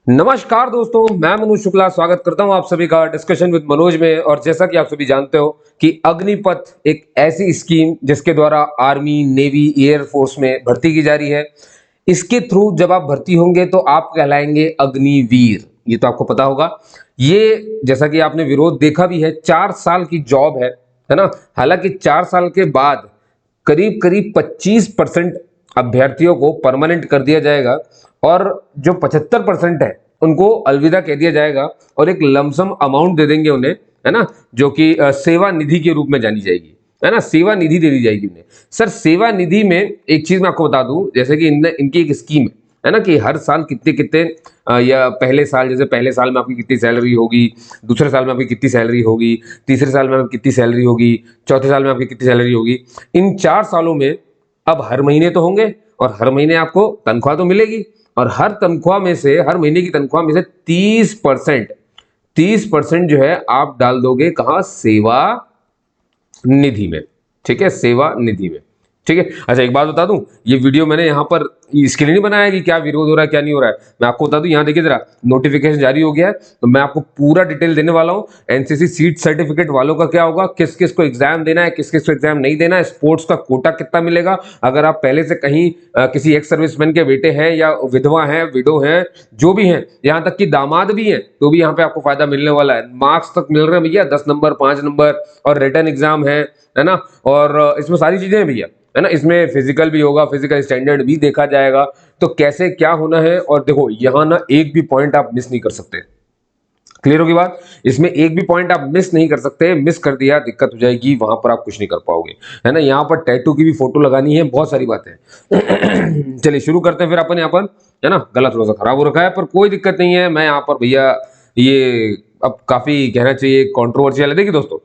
नमस्कार दोस्तों, मैं मनोज शुक्ला स्वागत करता हूं आप सभी का डिस्कशन विद मनोज में। और जैसा कि आप सभी जानते हो कि अग्निपथ एक ऐसी स्कीम जिसके द्वारा आर्मी, नेवी, एयर फोर्स में भर्ती की जा रही है। इसके थ्रू जब आप भर्ती होंगे तो आप कहलाएंगे अग्निवीर। ये तो आपको पता होगा। ये जैसा कि आपने विरोध देखा भी है, 4 साल की जॉब है ना। हालांकि 4 साल के बाद करीब करीब 25% अभ्यर्थियों को परमानेंट कर दिया जाएगा और जो 75% है उनको अलविदा कह दिया जाएगा और एक लमसम अमाउंट दे देंगे उन्हें, है ना, जो कि सेवा निधि के रूप में जानी जाएगी, है ना। सेवा निधि दे दी जाएगी उन्हें। सर, सेवा निधि में एक चीज मैं आपको बता दूं, जैसे कि इनकी एक स्कीम है ना, कि हर साल कितने कितने या पहले साल, जैसे पहले साल में आपकी कितनी सैलरी होगी, दूसरे साल में आपकी कितनी सैलरी होगी, तीसरे साल में आपकी कितनी सैलरी होगी, चौथे साल में आपकी कितनी सैलरी होगी। इन 4 सालों में अब हर महीने तो होंगे और हर महीने आपको तनख्वाह तो मिलेगी। और हर तनख्वाह में से, हर महीने की तनख्वाह में से 30% जो है आप डाल दोगे कहाँ? सेवा निधि में। ठीक है, सेवा निधि में। ठीक है। अच्छा, एक बात बता दूं, ये वीडियो मैंने यहाँ पर इसके लिए नहीं बनाया कि क्या विरोध हो रहा है क्या नहीं हो रहा है। मैं आपको बता दूं, यहाँ देखिए जरा, नोटिफिकेशन जारी हो गया है तो मैं आपको पूरा डिटेल देने वाला हूँ। एनसीसी सीट सर्टिफिकेट वालों का क्या होगा, किस किस को एग्जाम देना है, किस किस को एग्जाम नहीं देना है, स्पोर्ट्स का कोटा कितना मिलेगा, अगर आप पहले से कहीं किसी एक्स सर्विसमैन के बेटे हैं या विधवा हैं, विडो हैं, जो भी हैं, यहाँ तक कि दामाद भी हैं, तो भी यहाँ पे आपको फायदा मिलने वाला है। मार्क्स तक मिल रहे हैं भैया, 10 नंबर, 5 नंबर, और रिटर्न एग्जाम है ना। और इसमें सारी चीजें हैं भैया, है ना। इसमें फिजिकल भी होगा, फिजिकल स्टैंडर्ड भी देखा जाएगा। तो कैसे क्या होना है, और देखो यहाँ ना एक भी पॉइंट आप मिस नहीं कर सकते। क्लियर होगी बात? इसमें एक भी पॉइंट आप मिस नहीं कर सकते। मिस कर दिया दिक्कत हो जाएगी, वहां पर आप कुछ नहीं कर पाओगे, है ना। यहाँ पर टैटू की भी फोटो लगानी है, बहुत सारी बातें हैं। चलिए शुरू करते हैं फिर अपन यहाँ पर, है ना। गला थोड़ा सा खराब हो रखा है पर कोई दिक्कत नहीं है। मैं यहाँ पर भैया, ये अब काफी कहना चाहिए कॉन्ट्रोवर्शियल है। देखिए दोस्तों,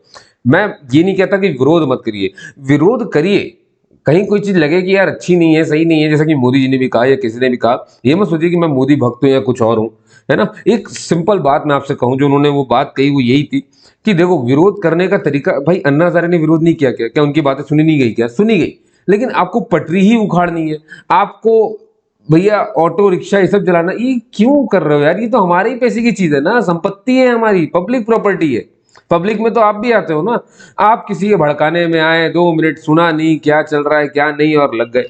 मैं ये नहीं कहता कि विरोध मत करिए, विरोध करिए। कहीं कोई चीज लगे कि यार अच्छी नहीं है, सही नहीं है, जैसा कि मोदी जी ने भी कहा या किसी ने भी कहा, ये मत सोचिए कि मैं मोदी भक्त हूं या कुछ और हूं, है ना। एक सिंपल बात मैं आपसे कहूं, जो उन्होंने वो बात कही वो यही थी कि देखो, विरोध करने का तरीका, भाई अन्ना हजारे ने विरोध नहीं किया क्या? क्या उनकी बातें सुनी नहीं गई? क्या सुनी गई। लेकिन आपको पटरी ही उखाड़नी है, आपको भैया ऑटो रिक्शा ये सब चलाना, ये क्यों कर रहे हो यार? ये तो हमारे ही पैसे की चीज है ना, संपत्ति है हमारी, पब्लिक प्रॉपर्टी है। पब्लिक में तो आप भी आते हो ना। आप किसी के भड़काने में आए, 2 मिनट सुना नहीं क्या चल रहा है क्या नहीं, और लग गए।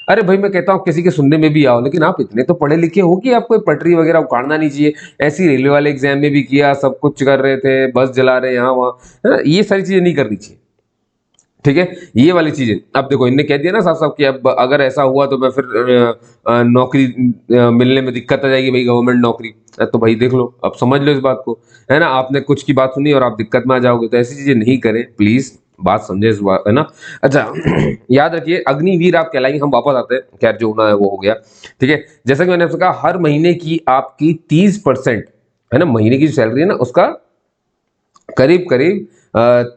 अरे भाई, मैं कहता हूँ किसी के सुनने में भी आओ, लेकिन आप इतने तो पढ़े लिखे हो कि आपको पटरी वगैरह उखाड़ना नहीं चाहिए। ऐसी रेलवे वाले एग्जाम में भी किया, सब कुछ कर रहे थे, बस जला रहे यहाँ वहाँ, है ना। ये सारी चीजें नहीं करनी चाहिए। ठीक है, ये वाली चीजें। अब देखो, इनने कह दिया ना साफ साफ कि अब अगर ऐसा हुआ तो मैं फिर नौकरी मिलने में दिक्कत आ जाएगी भाई, गवर्नमेंट नौकरी। तो भाई देख लो, अब समझ लो इस बात को, है ना। आपने कुछ की बात सुनी और आप दिक्कत में आ जाओगे, तो ऐसी चीजें नहीं करें प्लीज। बात समझे इस बात, है ना। अच्छा, याद रखिए, अग्निवीर आप कहलाएंगे। हम वापस आते हैं, खैर जो होना है वो हो गया। ठीक है, जैसा कि मैंने आपसे कहा, हर महीने की आपकी 30%, है ना, महीने की जो सैलरी है ना उसका करीब करीब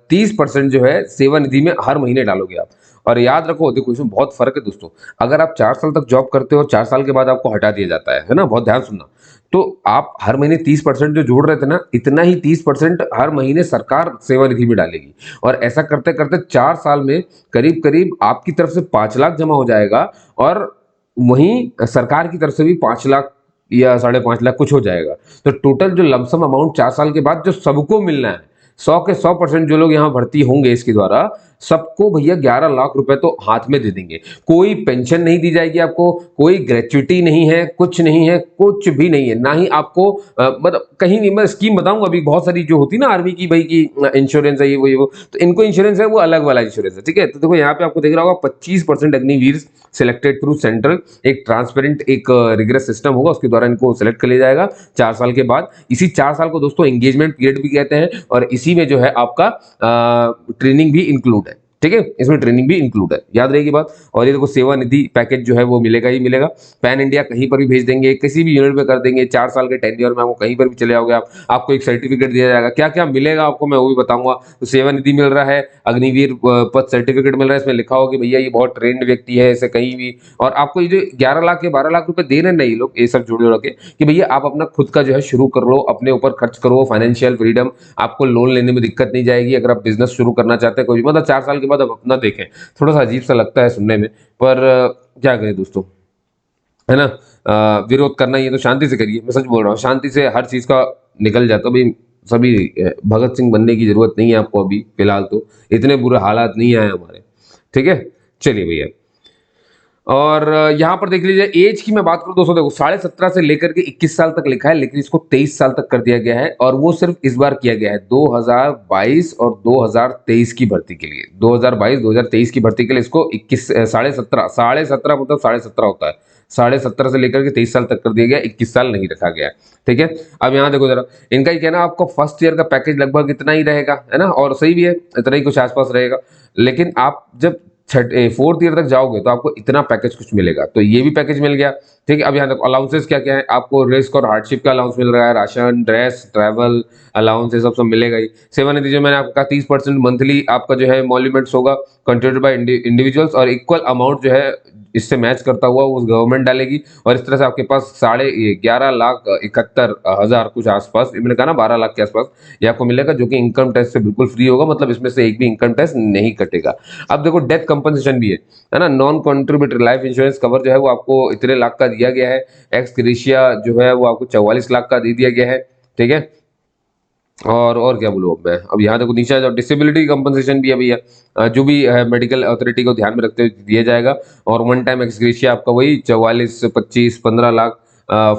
30% जो है सेवा निधि में हर महीने डालोगे आप। और याद रखो, देखो इसमें बहुत फर्क है दोस्तों। अगर आप 4 साल तक जॉब करते हो और 4 साल के बाद आपको हटा दिया जाता है ना, बहुत ध्यान सुनना। तो आप हर महीने 30% जो जोड़ रहे थे ना, इतना ही 30% हर महीने सरकार सेवा निधि में डालेगी। और ऐसा करते करते 4 साल में करीब करीब आपकी तरफ से 5 लाख जमा हो जाएगा, और वहीं सरकार की तरफ से भी 5 लाख या 5.5 लाख कुछ हो जाएगा। तो टोटल जो लमसम अमाउंट 4 साल के बाद जो सबको मिलना है, 100 के 100% जो लोग यहाँ भर्ती होंगे इसके द्वारा, सबको भैया 11 लाख रुपए तो हाथ में दे देंगे। कोई पेंशन नहीं दी जाएगी आपको, कोई ग्रेच्युटी नहीं है, कुछ नहीं है, कुछ भी नहीं है। ना ही आपको मतलब कहीं नहीं, मैं स्कीम बताऊंगा अभी, बहुत सारी जो होती है ना आर्मी की, भाई की इंश्योरेंस है, ये वो, तो इनको इंश्योरेंस है वो अलग वाला इंश्योरेंस है। ठीक है, तो देखो यहाँ पे आपको दिख रहा होगा 25% अग्निवीर सिलेक्टेड थ्रू सेंट्रल, एक ट्रांसपेरेंट, एक रिग्रेस सिस्टम होगा, उसके द्वारा इनको सिलेक्ट कर लिया जाएगा 4 साल के बाद। इसी 4 साल को दोस्तों एंगेजमेंट पीरियड भी कहते हैं, और इसी में जो है आपका ट्रेनिंग भी इंक्लूड है। ठीक है, इसमें ट्रेनिंग भी इंक्लूड है, याद रहेगी बात। और ये देखो, सेवा निधि पैकेज जो है वो मिलेगा ही मिलेगा। पैन इंडिया कहीं पर भी भेज देंगे, किसी भी यूनिट में कर देंगे, 4 साल के टेन्योर में आपको कहीं पर भी चले जाओगे आप, आपको एक सर्टिफिकेट दिया जाएगा। क्या क्या मिलेगा आपको मैं वो भी बताऊंगा। तो सेवा निधि मिल रहा है, अग्निवीर पद सर्टिफिकेट मिल रहा है, इसमें लिखा होगा कि भैया ये बहुत ट्रेंड व्यक्ति है, इसे कहीं भी। और आपको ये जो 11 लाख या 12 लाख रुपए दे रहे हैं ना ये लोग, ये सब जोड़ जोड़ के, कि भैया आप अपना खुद का जो है शुरू कर लो, अपने ऊपर खर्च करो, फाइनेंशियल फ्रीडम, आपको लोन लेने में दिक्कत नहीं जाएगी। अगर आप बिजनेस शुरू करना चाहते हैं कोई भी, मतलब 4 साल के बाद आप अपना देखें। थोड़ा सा अजीब सा लगता है सुनने में, पर क्या करें दोस्तों, है ना। विरोध करना ये तो शांति से करिए, मैं सच बोल रहा हूँ, शांति से हर चीज का निकल जाता भाई। सभी भगत सिंह बनने की जरूरत नहीं है आपको अभी फिलहाल, तो इतने बुरे हालात नहीं आए हमारे, ठीक है। चलिए भैया, और यहाँ पर देख लीजिए एज की मैं बात करूँ दोस्तों, देखो 17.5 से लेकर के 21 साल तक लिखा है, लेकिन इसको 23 साल तक कर दिया गया है, और वो सिर्फ इस बार किया गया है 2022 और 2023 की भर्ती के लिए। 2022 2023 की भर्ती के लिए इसको 21 17.5 मतलब 17.5 होता है, 17.5 से लेकर के 23 साल तक कर दिया गया, 21 साल नहीं रखा गया है, ठीक है। अब यहाँ देखो जरा, इनका ही कहना आपको फर्स्ट ईयर का पैकेज लगभग इतना ही रहेगा, है ना, और सही भी है, इतना ही कुछ आसपास रहेगा। लेकिन आप जब फोर्थ ईयर तक जाओगे तो आपको इतना पैकेज कुछ मिलेगा, तो ये भी पैकेज मिल गया, ठीक है। अब यहाँ तक अलाउंसेस क्या क्या है, आपको रिस्क और हार्डशिप का अलाउंस मिल रहा है, राशन, ड्रेस, ट्रैवल अलाउंस, ये सब मिलेगा ही। सेवानिधि जो मैंने आपको कहा 30% मंथली आपका जो है एमोल्यूमेंट्स होगा कंट्रीब्यूटेड बाय इंडिविजुअल्स, और इक्वल अमाउंट जो है इससे मैच करता हुआ वो गवर्नमेंट डालेगी, और इस तरह से आपके पास 11,71,71,000 कुछ आसपास, मैंने कहा ना 12 लाख के आसपास ये आपको मिलेगा, जो कि इनकम टैक्स से बिल्कुल फ्री होगा, मतलब इसमें से एक भी इनकम टैक्स नहीं कटेगा। अब देखो डेथ कंपनसेशन भी है ना, non contributory life insurance cover जो है वो आपको इतने लाख का दिया गया है, एक्स ग्रेशिया जो है वो आपको 44 लाख का दे दिया गया है, ठीक है। और क्या बोलूँ अब मैं, अब यहाँ देखो नीचे जो डिसेबिलिटी कंपनसेशन भी है भैया, जो भी है मेडिकल अथॉरिटी को ध्यान में रखते हुए दिया जाएगा, और वन टाइम एक्स ग्रेशिया आपका वही 44, 25, 15 लाख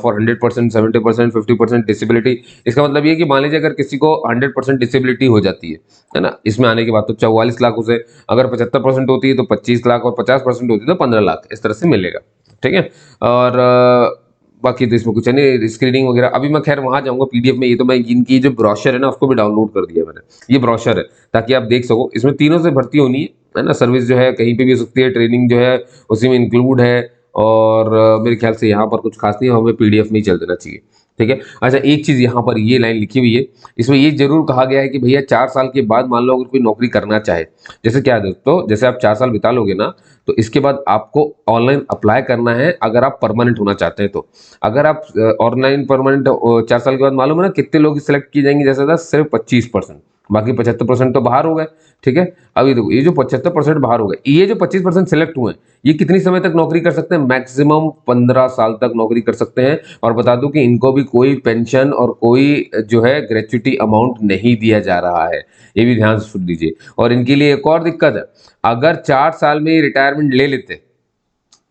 फॉर 100%, 70%, 50% डिसेबिलिटी। इसका मतलब ये है कि मान लीजिए अगर किसी को 100% डिसेबिलिटी हो जाती है ना, इसमें आने के बाद, तो 44 लाख उसे, अगर 75% होती है तो 25 लाख, और 50% होती है तो 15 लाख, इस तरह से मिलेगा, ठीक है। और बाकी तो इसमें कुछ है नहीं, स्क्रीनिंग वगैरह अभी मैं खैर वहां जाऊंगा पीडीएफ में, ये तो मैं इनकी जो ब्रोशर है ना उसको भी डाउनलोड कर दिया मैंने, ये ब्रोशर है ताकि आप देख सको, इसमें तीनों से भर्ती होनी है ना, सर्विस जो है कहीं पे भी हो सकती है, ट्रेनिंग जो है उसी में इंक्लूड है, और मेरे ख्याल से यहाँ पर कुछ खास नहीं है, हमें पीडीएफ में ही चल देना चाहिए, ठीक है। अच्छा एक चीज यहाँ पर ये लाइन लिखी हुई है, इसमें ये जरूर कहा गया है कि भैया 4 साल के बाद मान लो अगर कोई नौकरी करना चाहे, जैसे क्या है दोस्तों, जैसे आप 4 साल बिता लोगे ना, तो इसके बाद आपको ऑनलाइन अप्लाई करना है अगर आप परमानेंट होना चाहते हैं तो। अगर आप ऑनलाइन परमानेंट 4 साल के बाद मालूम है ना कितने लोग सिलेक्ट किए जाएंगे, जैसे था सिर्फ 25%, बाकी 75% तो बाहर हो गए, ठीक है। अभी देखो ये जो 75% बाहर हो गए, ये जो 25% सिलेक्ट हुए हैं, ये कितनी समय तक नौकरी कर सकते हैं, मैक्सिमम 15 साल तक नौकरी कर सकते हैं। और बता दूं कि इनको भी कोई पेंशन और कोई जो है ग्रेच्युटी अमाउंट नहीं दिया जा रहा है, ये भी ध्यान से सुन लीजिए। और इनके लिए एक और दिक्कत है, अगर 4 साल में रिटायरमेंट ले लेते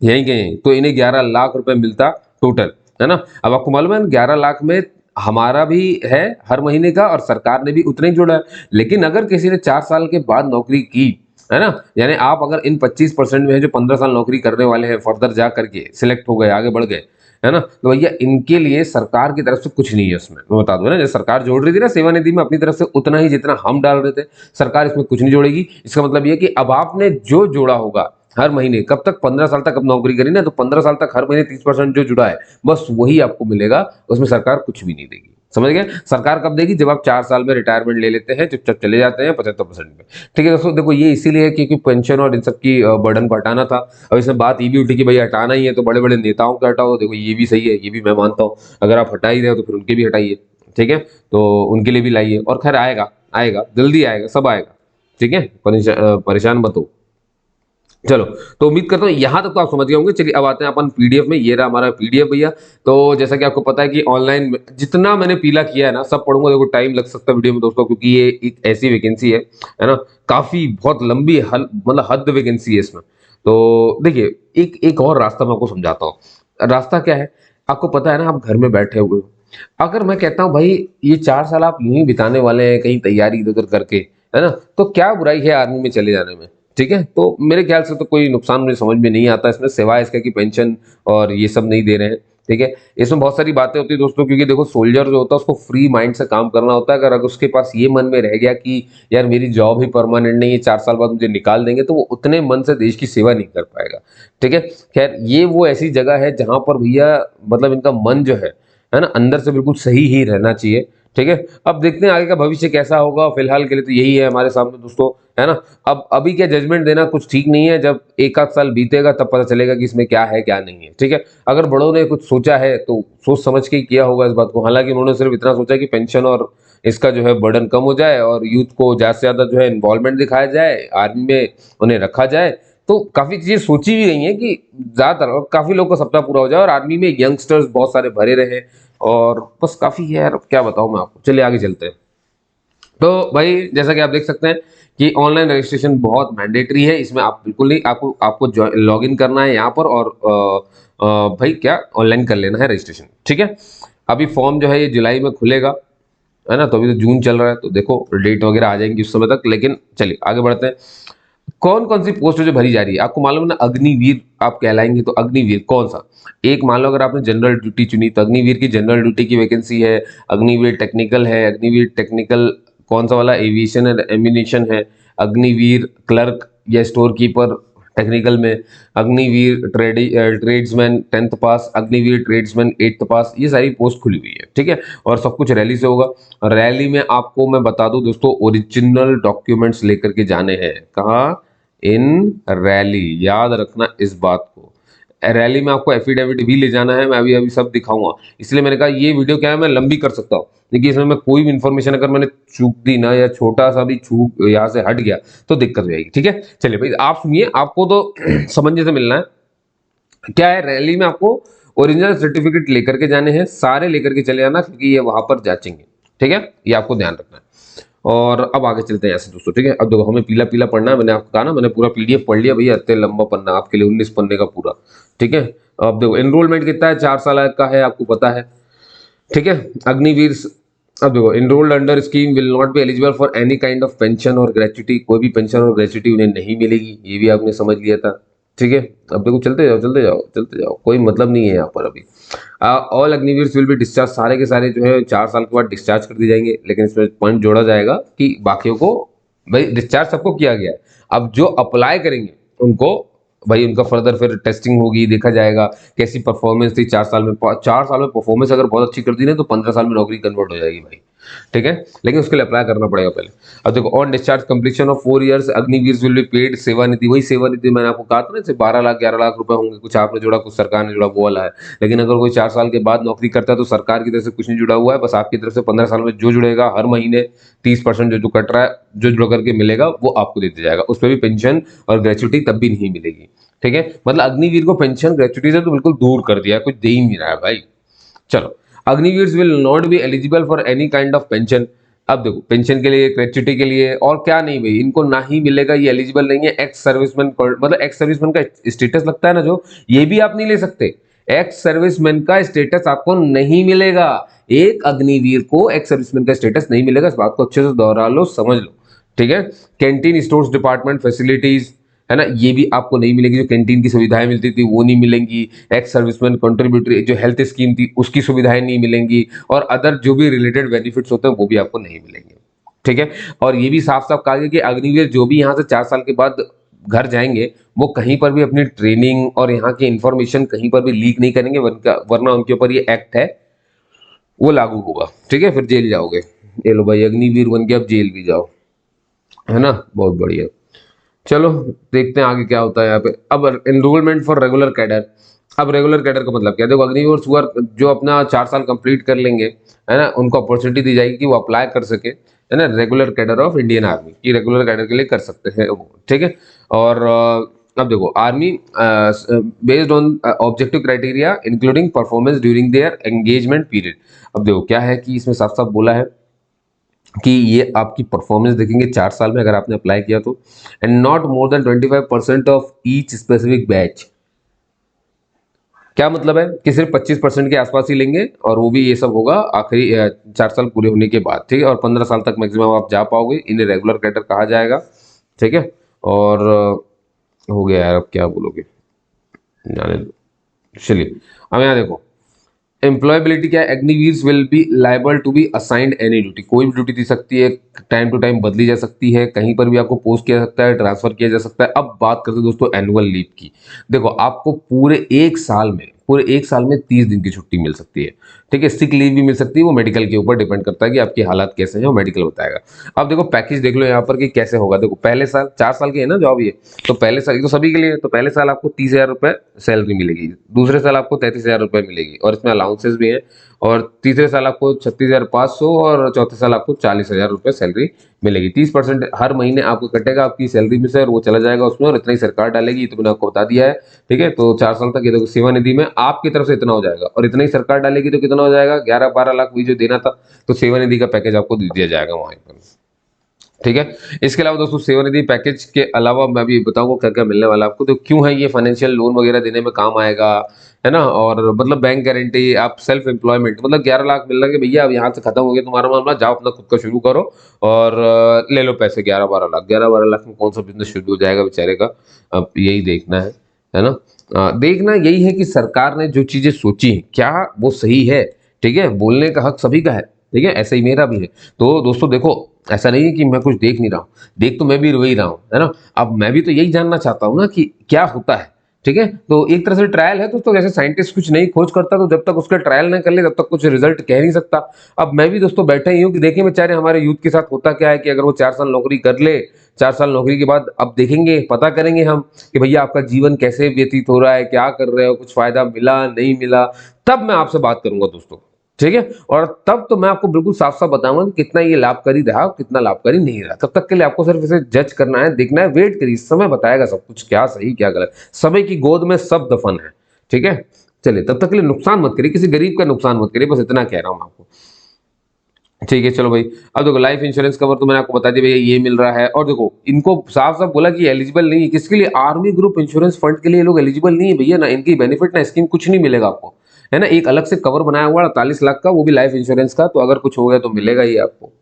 यहीं के यहीं, तो इन्हें 11 लाख रुपए मिलता टोटल, है ना। अब आपको मालूम है 11 लाख में हमारा भी है हर महीने का, और सरकार ने भी उतना ही जोड़ा है। लेकिन अगर किसी ने 4 साल के बाद नौकरी की, है ना, यानी आप अगर इन 25% में है जो 15 साल नौकरी करने वाले हैं, फर्दर जा करके सिलेक्ट हो गए, आगे बढ़ गए, है ना, तो भैया इनके लिए सरकार की तरफ से कुछ नहीं है उसमें, मैं बता दूं ना, जैसे सरकार जोड़ रही थी ना सेवानिधि में अपनी तरफ से उतना ही जितना हम डाल रहे थे, सरकार इसमें कुछ नहीं जोड़ेगी। इसका मतलब ये कि अब आपने जो जोड़ा होगा हर महीने, कब तक, 15 साल तक अब नौकरी करी ना, तो 15 साल तक हर महीने 30% जो जुड़ा है बस वही आपको मिलेगा, उसमें सरकार कुछ भी नहीं देगी, समझ गए। सरकार कब देगी, जब आप 4 साल में रिटायरमेंट ले लेते हैं, चुपचाप चले जाते हैं 75% में, ठीक है दोस्तों। देखो ये इसीलिए है क्योंकि पेंशन और इन सब की बर्डन को हटाना था। अब इसमें बात ये भी उठी कि भाई हटाना ही है तो बड़े बड़े नेताओं का हटाओ, देखो ये भी सही है, ये भी मैं मानता हूँ, अगर आप हटा ही रहे हो तो फिर उनके भी हटाइए, ठीक है, तो उनके लिए भी लाइए, और खैर आएगा, आएगा जल्दी आएगा, सब आएगा, ठीक है, परेशान मत हो। चलो, तो उम्मीद करता हूँ यहाँ तक तो आप समझ गए होंगे। चलिए अब आते हैं अपन पीडीएफ में, ये रहा हमारा पीडीएफ भैया। तो जैसा कि आपको पता है कि ऑनलाइन जितना मैंने पीला किया है ना सब पढ़ूंगा, देखो टाइम लग सकता है वीडियो में दोस्तों, क्योंकि ये एक ऐसी वैकेंसी है ना, काफी बहुत लंबी मतलब हद वैकेंसी है इसमें। तो देखिए एक एक और रास्ता मैं आपको समझाता हूँ। रास्ता क्या है, आपको पता है ना, आप घर में बैठे हुए हो, अगर मैं कहता हूँ भाई ये 4 साल आप यूं ही बिताने वाले हैं कहीं तैयारी इधर उधर करके, है ना, तो क्या बुराई है आर्मी में चले जाने में, ठीक है। तो मेरे ख्याल से तो कोई नुकसान मुझे समझ में नहीं आता इसमें, सिवाय इसका कि पेंशन और ये सब नहीं दे रहे हैं, ठीक है। इसमें बहुत सारी बातें होती है दोस्तों, क्योंकि देखो सोल्जर जो होता है उसको फ्री माइंड से काम करना होता है। अगर उसके पास ये मन में रह गया कि यार मेरी जॉब ही परमानेंट नहीं है, 4 साल बाद मुझे निकाल देंगे, तो वो उतने मन से देश की सेवा नहीं कर पाएगा, ठीक है। खैर ये वो ऐसी जगह है जहां पर भैया मतलब इनका मन जो है ना, अंदर से बिल्कुल सही ही रहना चाहिए, ठीक है। अब देखते हैं आगे का भविष्य कैसा होगा, फिलहाल के लिए तो यही है हमारे सामने दोस्तों, है ना। अब अभी क्या जजमेंट देना कुछ ठीक नहीं है, जब एक आध साल बीतेगा तब पता चलेगा कि इसमें क्या है क्या नहीं है, ठीक है। अगर बड़ों ने कुछ सोचा है तो सोच समझ के ही किया होगा इस बात को, हालांकि उन्होंने सिर्फ इतना सोचा कि पेंशन और इसका जो है बर्डन कम हो जाए, और यूथ को ज्यादा से ज्यादा जो है इन्वॉल्वमेंट दिखाया जाए, आर्मी में उन्हें रखा जाए, तो काफी चीजें सोची भी गई हैं कि ज्यादातर और काफी लोग का सपना पूरा हो जाए और आर्मी में यंगस्टर्स बहुत सारे भरे रहे। और बस काफी है यार, अब क्या बताऊं मैं आपको, चलिए आगे चलते हैं। तो भाई जैसा कि आप देख सकते हैं कि ऑनलाइन रजिस्ट्रेशन बहुत मैंडेटरी है, इसमें आप बिल्कुल नहीं, आपको आपको लॉग इन करना है यहाँ पर और भाई क्या ऑनलाइन कर लेना है रजिस्ट्रेशन, ठीक है। अभी फॉर्म जो है ये जुलाई में खुलेगा, है ना, तो अभी तो जून चल रहा है, तो देखो डेट वगैरह आ जाएंगी उस समय तक। लेकिन चलिए आगे बढ़ते हैं। कौन कौन सी पोस्ट है जो भरी जा रही है, आपको मालूम है ना, अग्निवीर आप कहलाएंगे। तो अग्निवीर कौन सा, एक मान लो अगर आपने जनरल ड्यूटी चुनी तो अग्निवीर की जनरल ड्यूटी की वैकेंसी है। अग्निवीर टेक्निकल है, अग्निवीर टेक्निकल कौन सा वाला, एविएशन एंड एम्यूनिशन है। अग्निवीर क्लर्क या स्टोर कीपर टेक्निकल में। अग्निवीर ट्रेड्समैन 10th पास, अग्निवीर ट्रेड्समैन 8th पास, ये सारी पोस्ट खुली हुई है, ठीक है। और सब कुछ रैली से होगा। रैली में आपको मैं बता दूं दोस्तों, ओरिजिनल डॉक्यूमेंट्स लेकर के जाने हैं। कहाँ, इन रैली, याद रखना इस बात को। रैली में आपको एफिडेविट भी ले जाना है, मैं अभी अभी सब दिखाऊंगा। इसलिए मैंने कहा ये वीडियो क्या है, मैं लंबी कर सकता हूँ, लेकिन इसमें मैं कोई भी इन्फॉर्मेशन अगर मैंने चूक दी ना, या छोटा सा भी चूक यहाँ से हट गया तो दिक्कत हो जाएगी, ठीक है। चलिए भाई आप सुनिए, आपको तो समझने से मिलना है। क्या है, रैली में आपको ओरिजिनल सर्टिफिकेट लेकर के जाने हैं, सारे लेकर के चले जाना, क्योंकि ये वहां पर जांचेंगे, ठीक है, ये आपको ध्यान रखना है। और अब आगे चलते हैं ऐसे दोस्तों, ठीक है। अब देखो हमें पीला पीला पढ़ना है, मैंने आपको कहा ना, मैंने पूरा पीडीएफ पढ़ लिया भैया, इतने लंबा पन्ना आपके लिए, 19 पन्ने का पूरा, ठीक है। अब देखो एनरोलमेंट कितना है, 4 साल का है, आपको पता है, ठीक है। अग्निवीर, अब देखो enrolled under scheme will not be eligible for any kind of pension और ग्रेच्युटी, कोई भी पेंशन और ग्रेच्युटी उन्हें नहीं मिलेगी, ये भी आपने समझ लिया था, ठीक है। अब देखो चलते जाओ चलते जाओ चलते जाओ, कोई मतलब नहीं है यहाँ पर अभी। ऑल अग्निवीर्स विल बी डिस्चार्ज, सारे के सारे जो है 4 साल के बाद डिस्चार्ज कर दिए जाएंगे। लेकिन इसमें पॉइंट जोड़ा जाएगा कि बाकियों को, भाई डिस्चार्ज सबको किया गया है, अब जो अप्लाई करेंगे उनको भाई उनका फर्दर फिर टेस्टिंग होगी, देखा जाएगा कैसी परफॉर्मेंस थी 4 साल में। 4 साल में परफॉर्मेंस अगर बहुत अच्छी कर दी ना तो 15 साल में नौकरी कन्वर्ट हो जाएगी भाई, ठीक है। लेकिन उसके लिए अप्लाई करना पड़ेगा पहले। अब देखो on discharge completion of 4 years Agniveer will be paid Sevanidhi, वही सेवानिधि मैंने आपको कहा था ना, 12 लाख 11 लाख रुपए होंगे, कुछ आपने जोड़ा कुछ सरकार ने जोड़ा, वो वाला है। लेकिन अगर कोई 4 साल के बाद नौकरी करता है तो सरकार की तरफ से कुछ नहीं जुड़ा हुआ है, बस आपकी तरफ से 15 साल में जो जुड़ेगा हर महीने 30% जो जो कट रहा है, जो जुड़ करके मिलेगा वो आपको देते जाएगा। उस पर भी पेंशन और ग्रेच्युटी तब भी नहीं मिलेगी, ठीक है। मतलब अग्निवीर को पेंशन ग्रेच्युटी से तो बिल्कुल दूर कर दिया, कुछ दे ही नहीं रहा है भाई। चलो, Agniveer will not be eligible for any kind of pension. अब देखो पेंशन के लिए, ग्रेच्युटी के लिए और क्या नहीं भाई, इनको ना ही मिलेगा, ये एलिजिबल नहीं है। एक्स सर्विसमैन, मतलब एक्स सर्विसमैन का स्टेटस लगता है ना जो, ये भी आप नहीं ले सकते। एक्स सर्विसमैन का स्टेटस आपको नहीं मिलेगा, एक अग्निवीर को एक्स सर्विसमैन का स्टेटस नहीं मिलेगा, इस बात को अच्छे से दोहरा लो, समझ लो, ठीक है। कैंटीन स्टोर्स डिपार्टमेंट फैसिलिटीज, है ना, ये भी आपको नहीं मिलेगी, जो कैंटीन की सुविधाएं मिलती थी वो नहीं मिलेंगी। एक्स सर्विसमैन कंट्रीब्यूटरी जो हेल्थ स्कीम थी उसकी सुविधाएं नहीं मिलेंगी, और अदर जो भी रिलेटेड बेनिफिट्स होते हैं वो भी आपको नहीं मिलेंगे, ठीक है। और ये भी साफ साफ कहा गया कि अग्निवीर जो भी यहाँ से 4 साल के बाद घर जाएंगे वो कहीं पर भी अपनी ट्रेनिंग और यहाँ की इंफॉर्मेशन कहीं पर भी लीक नहीं करेंगे, वरना उनके ऊपर ये एक्ट है वो लागू होगा, ठीक है, फिर जेल जाओगे। ये लो भाई अग्निवीर बन के अब जेल भी जाओ, है ना, बहुत बढ़िया। चलो देखते हैं आगे क्या होता है यहाँ पे। अब एनरोलमेंट फॉर रेगुलर कैडर, अब रेगुलर कैडर का मतलब क्या, देखो अग्निवीर सुअर जो अपना 4 साल कंप्लीट कर लेंगे, है ना, उनको अपॉर्चुनिटी दी जाएगी कि वो अप्लाई कर सके, है ना, regular cadre of Indian army की, रेगुलर कैडर के लिए कर सकते हैं वो, ठीक है। और अब देखो army based on objective criteria including performance during their engagement period. अब देखो क्या है कि इसमें साफ साफ बोला है कि ये आपकी परफॉर्मेंस देखेंगे 4 साल में अगर आपने अप्लाई किया तो, and not more than 25% of each specific batch. क्या मतलब है कि सिर्फ 25% के आसपास ही लेंगे, और वो भी ये सब होगा आखिरी 4 साल पूरे होने के बाद, ठीक है। और 15 साल तक मैक्सिमम आप जा पाओगे, इन्हें रेगुलर कैडर कहा जाएगा, ठीक है। और हो गया यार, अब क्या बोलोगे, जाने दो। चलिए अब यहाँ देखो एम्प्लॉयबिलिटी क्या है, Agniveers will be liable to be assigned any duty, कोई भी ड्यूटी दी सकती है, टाइम टू टाइम बदली जा सकती है, कहीं पर भी आपको पोस्ट किया जा सकता है, ट्रांसफर किया जा सकता है। अब बात करते हैं दोस्तों एनुअल लीव की। देखो आपको पूरे 1 साल में पूरे एक साल में 30 दिन की छुट्टी मिल सकती है। ठीक है, सिक लीव भी मिल सकती है, वो मेडिकल के ऊपर डिपेंड करता है कि आपकी हालात कैसे हैं, वो मेडिकल बताएगा। अब देखो पैकेज देख लो यहाँ पर कि कैसे होगा। देखो पहले साल 4 साल की है ना जॉब ये, तो पहले साल तो सभी के लिए, तो पहले साल आपको 30,000 रुपये सैलरी मिलेगी, दूसरे साल आपको 33,000 रुपये मिलेगी और इसमें अलाउंसेस भी हैं, और तीसरे साल आपको 36,500 और चौथे साल आपको 40,000 रुपये सैलरी मिलेगी। 30% हर महीने आपको कटेगा आपकी सैलरी में से और वो चला जाएगा उसमें, और इतना ही सरकार डालेगी, तो मैंने आपको बता दिया है। ठीक है, तो 4 साल तक ये देखो सेवा निधि में आपकी तरफ से इतना हो जाएगा, और इतना ही सरकार डालेगी तो कितना हो जाएगा, 11-12 लाख वही जो देना था, तो सेवा निधि का पैकेज आपको दे दिया जाएगा वहां पर। ठीक है, इसके अलावा दोस्तों सेवा निधि पैकेज के अलावा मैं भी बताऊंगा क्या क्या मिलने वाला है आपको, तो क्यों है ये फाइनेंशियल लोन वगैरह देने में काम आएगा, है ना। और मतलब बैंक गारंटी, आप सेल्फ एम्प्लॉयमेंट, मतलब 11 लाख मिल रहा है कि भैया अब यहाँ से खत्म हो गया तुम्हारा मामला, जाओ अपना खुद का शुरू करो और ले लो पैसे 11-12 लाख। 11-12 लाख में कौन सा बिजनेस शुरू हो जाएगा बेचारे का, अब यही देखना है ना। देखना यही है कि सरकार ने जो चीजें सोची हैं क्या वो सही है। ठीक है, बोलने का हक सभी का है, ठीक है, ऐसा ही मेरा भी है। तो दोस्तों देखो, ऐसा नहीं है कि मैं कुछ देख नहीं रहा हूँ, देख तो मैं भी वही रहा हूँ, है ना। अब मैं भी तो यही जानना चाहता हूँ ना कि क्या होता है। ठीक है, तो एक तरह से ट्रायल है दोस्तों, जैसे साइंटिस्ट कुछ नई खोज करता तो जब तक उसका ट्रायल ना कर ले तब तक कुछ रिजल्ट कह नहीं सकता। अब मैं भी दोस्तों बैठा ही हूँ कि देखें बेचारे हमारे यूथ के साथ होता क्या है, कि अगर वो 4 साल नौकरी कर ले, 4 साल नौकरी के बाद अब देखेंगे, पता करेंगे हम कि भैया आपका जीवन कैसे व्यतीत हो रहा है, क्या कर रहे हो, कुछ फायदा मिला नहीं मिला, तब मैं आपसे बात करूंगा दोस्तों। ठीक है, और तब तो मैं आपको बिल्कुल साफ साफ बताऊंगा कि कितना ये लाभकारी रहा और कितना लाभकारी नहीं रहा। तब तक के लिए आपको सिर्फ इसे जज करना है, देखना है, वेट करिए, समय बताएगा सब कुछ, क्या सही क्या गलत, समय की गोद में सब दफन है। ठीक है, चलिए तब तक के लिए नुकसान मत करिए, किसी गरीब का नुकसान मत करिए, बस इतना कह रहा हूं मैं आपको। ठीक है, चलो भाई। अब देखो लाइफ इंश्योरेंस कवर तो मैंने आपको बता दिया भैया ये मिल रहा है, और देखो इनको साफ साफ बोला कि एलिजिबल नहीं है, किसके लिए, आर्मी ग्रुप इंश्योरेंस फंड के लिए लोग एलिजिबल नहीं है भैया, ना इनकी बेनिफिट ना स्कीम कुछ नहीं मिलेगा आपको, है ना। एक अलग से कवर बनाया हुआ 48 लाख का, वो भी लाइफ इंश्योरेंस का, तो अगर कुछ हो गया तो मिलेगा ही आपको।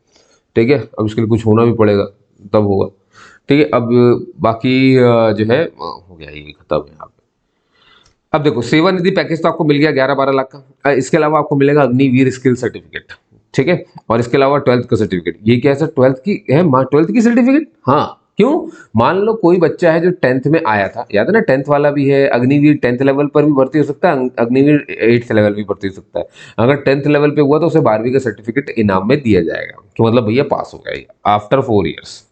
ठीक है, अब इसके लिए कुछ होना भी पड़ेगा तब होगा। ठीक है, अब बाकी जो है हो गया, ये खत्म है यहाँ पे। अब देखो सेवा निधि पैकेज तो आपको मिल गया 11-12 लाख का, इसके अलावा आपको मिलेगा अग्निवीर स्किल सर्टिफिकेट। ठीक है, और इसके अलावा 12th का सर्टिफिकेट। ये क्या है सर, 12th की है, 12th की सर्टिफिकेट, हाँ क्यों, मान लो कोई बच्चा है जो 10th में आया था, याद है ना, 10th वाला भी है, अग्निवीर 10th लेवल पर भी भर्ती हो सकता है, अग्निवीर 8th लेवल भी भर्ती हो सकता है। अगर 10th लेवल पे हुआ तो उसे 12वीं का सर्टिफिकेट इनाम में दिया जाएगा, कि मतलब भैया पास हो गया आफ्टर 4 ईयर्स।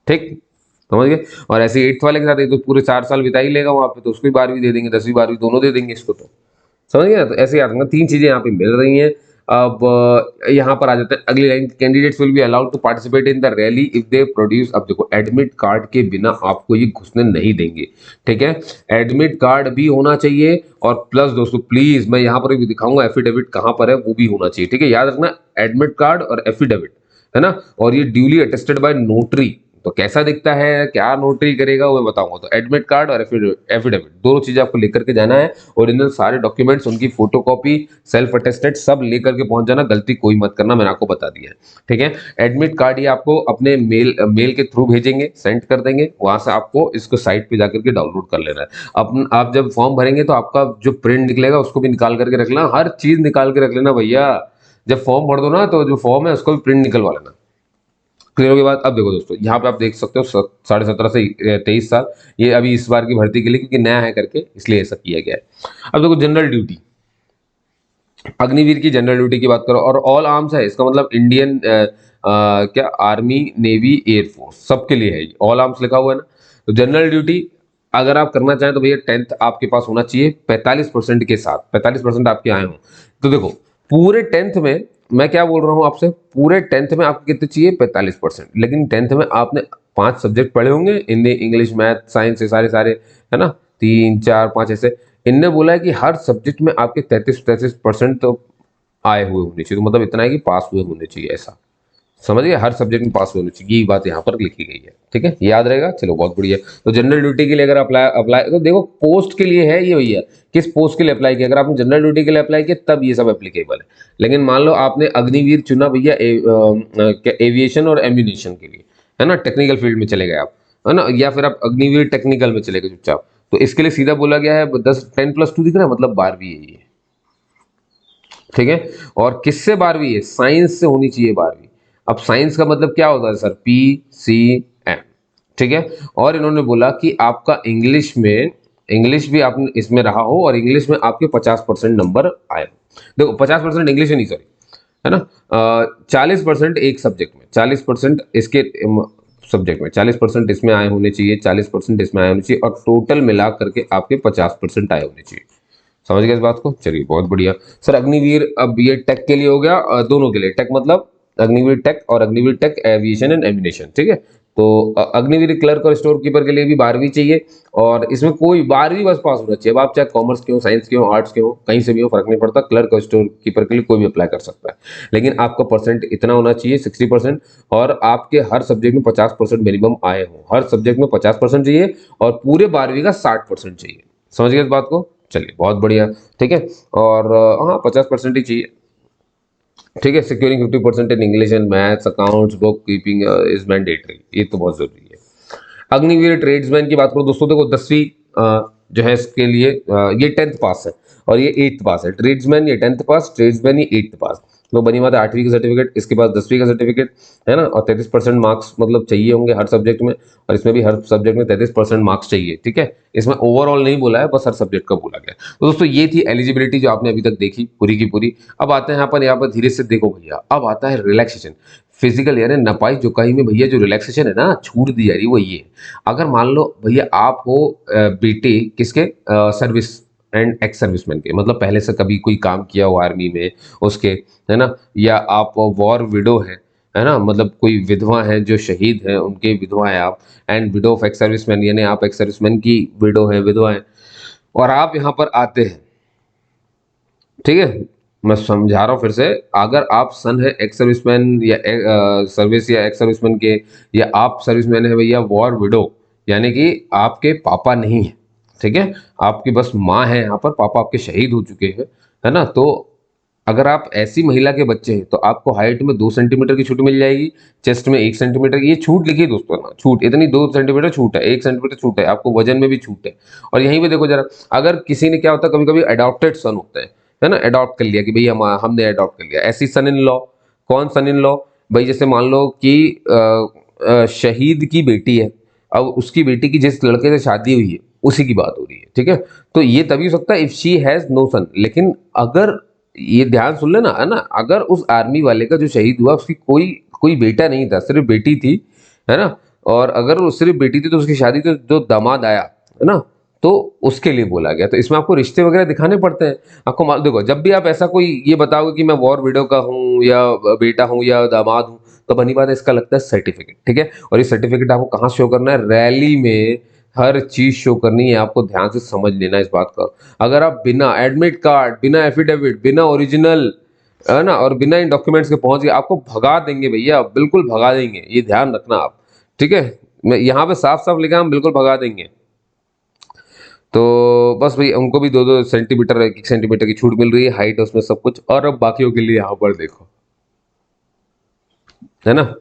ठीक, समझ गए। और ऐसे 8th वाले के साथ ये तो पूरे 4 साल बिता ही लेगा वहां पे, तो उसको भी 12वीं दे देंगे, 10वीं 12वीं दोनों दे देंगे इसको, तो समझ गया। तो ऐसे याद रखना, 3 चीजें यहाँ पे मिल रही हैं। अब यहाँ पर आ जाते हैं अगली line, candidates will be allowed to participate in the rally if they produce. अब देखो एडमिट कार्ड के बिना आपको ये घुसने नहीं देंगे। ठीक है, एडमिट कार्ड भी होना चाहिए, और प्लस दोस्तों प्लीज मैं यहाँ पर भी दिखाऊंगा एफिडेविट कहाँ पर है, वो भी होना चाहिए। ठीक है, याद रखना एडमिट कार्ड और एफिडेविट, है ना, और ये ड्यूली अटेस्टेड बाय नोटरी। तो कैसा दिखता है, क्या नोटरी करेगा, वो मैं बताऊंगा। तो एडमिट कार्ड और एफिडेविट दोनों चीजें आपको लेकर के जाना है, ओरिजिनल सारे डॉक्यूमेंट्स, उनकी फोटोकॉपी, सेल्फ अटेस्टेड सब लेकर के पहुंच जाना, गलती कोई मत करना, मैंने आपको बता दिया है। ठीक है, एडमिट कार्ड ये आपको अपने मेल के थ्रू भेजेंगे, सेंड कर देंगे, वहां से आपको इसको साइट पे जाकर के डाउनलोड कर लेना है। आप जब फॉर्म भरेंगे तो आपका जो प्रिंट निकलेगा उसको भी निकाल करके रख लेना, हर चीज निकाल के रख लेना भैया। जब फॉर्म भर दो ना तो जो फॉर्म है उसको भी प्रिंट निकलवा लेना। क्लियर के बाद अब देखो दोस्तों यहाँ पे आप देख सकते हो 17.5 से 23 साल, ये अभी इस बार की भर्ती के लिए क्योंकि नया है करके इसलिए ऐसा किया गया है। अब देखो जनरल ड्यूटी, अग्निवीर की जनरल ड्यूटी की बात करो, और ऑल आर्म्स है, इसका मतलब इंडियन क्या आर्मी नेवी एयरफोर्स सबके लिए है, ऑल आर्म्स लिखा हुआ है ना। तो जनरल ड्यूटी अगर आप करना चाहें तो भैया 10th आपके पास होना चाहिए 45% के साथ, 45% आपके आए हों। तो देखो पूरे 10th में, मैं क्या बोल रहा हूं आपसे, पूरे 10th में आपको कितने चाहिए 45%, लेकिन 10th में आपने 5 सब्जेक्ट पढ़े होंगे, हिंदी इंग्लिश मैथ साइंस, सारे सारे, है ना, 3 4 5 ऐसे। इनने बोला है कि हर सब्जेक्ट में आपके 33% तो आए हुए होने चाहिए, तो मतलब इतना है कि पास हुए होने चाहिए, ऐसा समझ गए, हर सब्जेक्ट में पास होने चाहिए, यही बात यहाँ पर लिखी गई है। ठीक है, याद रहेगा, चलो बहुत बढ़िया। तो जनरल ड्यूटी के लिए अगर अप्लाई अप्लाई तो देखो पोस्ट के लिए है ये भैया, किस पोस्ट के लिए अप्लाई किया, अगर आपने जनरल ड्यूटी के लिए अप्लाई किया तब ये सब एप्लीकेबल है। लेकिन मान लो आपने अग्निवीर चुना भैया एविएशन और एम्यूनिशन के लिए, है ना, टेक्निकल फील्ड में चले गए आप, है ना, या फिर आप अग्निवीर टेक्निकल में चले गए चुपचाप, तो इसके लिए सीधा बोला गया है 10 10+2 दिख रहा है, मतलब 12वीं है ये। ठीक है, और किससे 12वीं है, साइंस से होनी चाहिए 12वीं। अब साइंस का मतलब क्या होता है सर, PCM। ठीक है, और इन्होंने बोला कि आपका इंग्लिश में इंग्लिश भी आपने इसमें रहा हो और इंग्लिश में आपके 50% नंबर आए हो। देखो 50% इंग्लिश में नहीं, सॉरी, है ना, 40% एक सब्जेक्ट में, 40% इसके सब्जेक्ट में, 40% इसमें आए होने चाहिए, 40% इसमें आए होने चाहिए, और टोटल मिला करके आपके 50% आए होने चाहिए। समझ गए इस बात को? चलिए बहुत बढ़िया सर। अग्निवीर, अब ये टेक के लिए हो गया, दोनों के लिए। टेक मतलब अग्निवीर टेक और Agniveer tech aviation and ammunition, ठीक है। तो अग्निवीर क्लर्क और स्टोर कीपर के लिए भी 12वीं चाहिए, और इसमें कोई 12वीं बस पास होना चाहिए। अब आप चाहे कॉमर्स के हो, साइंस के हो, आर्ट्स के हो, कहीं से भी हो, फर्क नहीं पड़ता। क्लर्क और स्टोर कीपर के लिए कोई भी अप्लाई कर सकता है, लेकिन आपका परसेंट इतना होना चाहिए 60%, और आपके हर सब्जेक्ट में 50% मिनिमम आए हो। हर सब्जेक्ट में 50% चाहिए, और पूरे 12वीं का 60% चाहिए। समझ गए इस बात को? चलिए बहुत बढ़िया, ठीक है। और हाँ 50% ही चाहिए, ठीक है। Securing 50% in English and maths, accounts, book keeping is mandatory, ये तो बहुत जरूरी है। अग्निवीर ट्रेड्समैन की बात करो दोस्तों, देखो 10वीं जो है इसके लिए ये 10th पास है, और ये 8th पास है। ट्रेड्समैन ये 10th पास, ट्रेड्समैन ये 8th पास। तो बनी बात है 8वीं का सर्टिफिकेट, इसके पास 10वीं का सर्टिफिकेट, है ना, और 33% मार्क्स मतलब चाहिए होंगे हर सब्जेक्ट में, और इसमें भी हर सब्जेक्ट में 33% मार्क्स चाहिए, ठीक है। इसमें ओवरऑल नहीं बोला है, बस हर सब्जेक्ट का बोला गया। तो दोस्तों ये थी एलिजिबिलिटी जो आपने अभी तक देखी पूरी की पूरी। अब आते हैं यहाँ पर धीरे से देखो भैया, अब आता है रिलैक्सेशन। फिजिकल यानी नपाई जुकाई में भैया जो रिलैक्सेशन है ना, छूट दी जा रही है वो ये है। अगर मान लो भैया आप हो बेटे किसके, सर्विस एंड एक्स सर्विसमैन के, मतलब पहले से कभी कोई काम किया हो आर्मी में उसके, है ना, या आप वॉर विडो है ना, मतलब कोई विधवा है जो शहीद है उनके विधवा है आप, and window of ex serviceman यानी आप एक्स सर्विसमैन की विडो है, विधवा है, और आप यहाँ पर आते हैं, ठीक है। मैं समझा रहा हूँ फिर से, अगर आप सन है एक्स सर्विसमैन या सर्विस या एक्स सर्विसमैन के, या आप सर्विसमैन है भैया वॉर विडो, यानी कि आपके पापा नहीं है, ठीक है, आपकी बस माँ है यहाँ पर, पापा आपके शहीद हो चुके हैं, है ना। तो अगर आप ऐसी महिला के बच्चे हैं तो आपको हाइट में 2 सेंटीमीटर की छूट मिल जाएगी, चेस्ट में 1 सेंटीमीटर की, ये छूट लिखी है दोस्तों ना, छूट इतनी, 2 सेंटीमीटर छूट है, 1 सेंटीमीटर छूट है, आपको वजन में भी छूट है। और यहीं पे देखो जरा, अगर किसी ने, क्या होता है कभी कभी अडॉप्टेड सन होते हैं, है ना, अडॉप्ट कर लिया कि भाई हमने अडॉप्ट कर लिया, ऐसी सन इन लॉ। कौन सन इन लॉ? भाई जैसे मान लो कि शहीद की बेटी है, अब उसकी बेटी की जिस लड़के से शादी हुई है उसी की बात हो रही है, ठीक है। तो ये तभी हो सकता है इफ शी हैज नो सन, लेकिन अगर, ये ध्यान सुन लेना, है ना, अगर उस आर्मी वाले का जो शहीद हुआ उसकी कोई कोई बेटा नहीं था, सिर्फ बेटी थी, है ना, और अगर वो सिर्फ बेटी थी तो उसकी शादी तो जो दामाद आया, है ना, तो उसके लिए बोला गया। तो इसमें आपको रिश्ते वगैरह दिखाने पड़ते हैं। आपको देखो, जब भी आप ऐसा कोई ये बताओगे कि मैं वॉर विडो का हूँ या बेटा हूँ या दामाद हूँ, तो बनी बात है इसका लगता है सर्टिफिकेट, ठीक है। और ये सर्टिफिकेट आपको कहाँ शो करना है? रैली में हर चीज शो करनी है आपको, ध्यान से समझ लेना इस बात का। अगर आप बिना एडमिट कार्ड, बिना एफिडेविट, बिना ओरिजिनल, है ना, और बिना इन डॉक्यूमेंट्स के पहुंच गए, आपको भगा देंगे भैया, बिल्कुल भगा देंगे, ये ध्यान रखना आप, ठीक है। मैं यहाँ पे साफ साफ लिखा, हम बिल्कुल भगा देंगे। तो बस भाई उनको भी 2-2 सेंटीमीटर, 1-1 सेंटीमीटर की छूट मिल रही है, हाइट है उसमें सब कुछ। और अब बाकियों के लिए यहाँ पर देखो, है ना,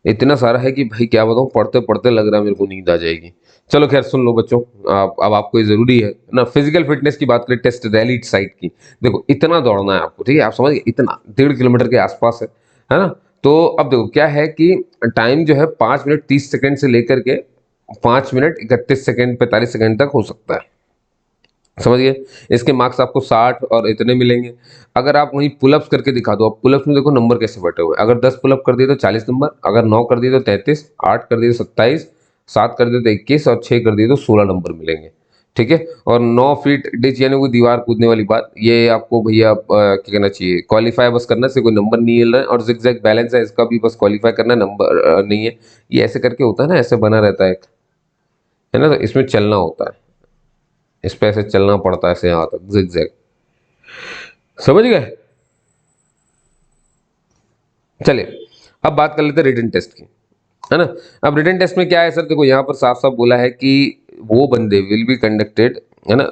इतना सारा है कि भाई क्या बताऊं, पढ़ते पढ़ते लग रहा है मेरे को नींद आ जाएगी। चलो खैर सुन लो बच्चों, अब आपको ये जरूरी है ना, फिजिकल फिटनेस की बात करें, टेस्ट रैली साइट की। देखो इतना दौड़ना है आपको, ठीक है, आप समझ गए, इतना 1.5 किलोमीटर के आसपास है ना। तो अब देखो क्या है कि टाइम जो है 5 मिनट 30 सेकंड से लेकर के 5 मिनट 31 सेकंड 45 सेकंड तक हो सकता है, समझिए। इसके मार्क्स आपको 60 और इतने मिलेंगे। अगर आप वहीं पुलअप्स करके दिखा दो, अब पुलअप्स में देखो नंबर कैसे बटे हुए, अगर 10 पुलअप कर दिए तो 40 नंबर, अगर 9 कर दिए तो 33, 8 कर दिए तो 27, 7 कर दिए तो 21, और 6 कर दिए तो 16 नंबर मिलेंगे, ठीक है। और 9 फीट डिच यानी कोई दीवार कूदने वाली बात, ये आपको भैया क्या कहना चाहिए, क्वालिफाई बस करना से, कोई नंबर नहीं मिल रहा है। और जिगजैग बैलेंस है, इसका भी बस क्वालिफाई करना, नंबर नहीं है। ये ऐसे करके होता है ना, ऐसे बना रहता है ना, तो इसमें चलना होता है, इस पे ऐसे चलना पड़ता है, ऐसे यहाँ तक जिगजैग, समझ गए। चलिए अब बात कर लेते हैं रिटन टेस्ट की, है ना। अब रिटन टेस्ट में क्या है सर, देखो यहाँ पर साफ साफ बोला है कि वो बंदे विल बी कंडक्टेड, है ना,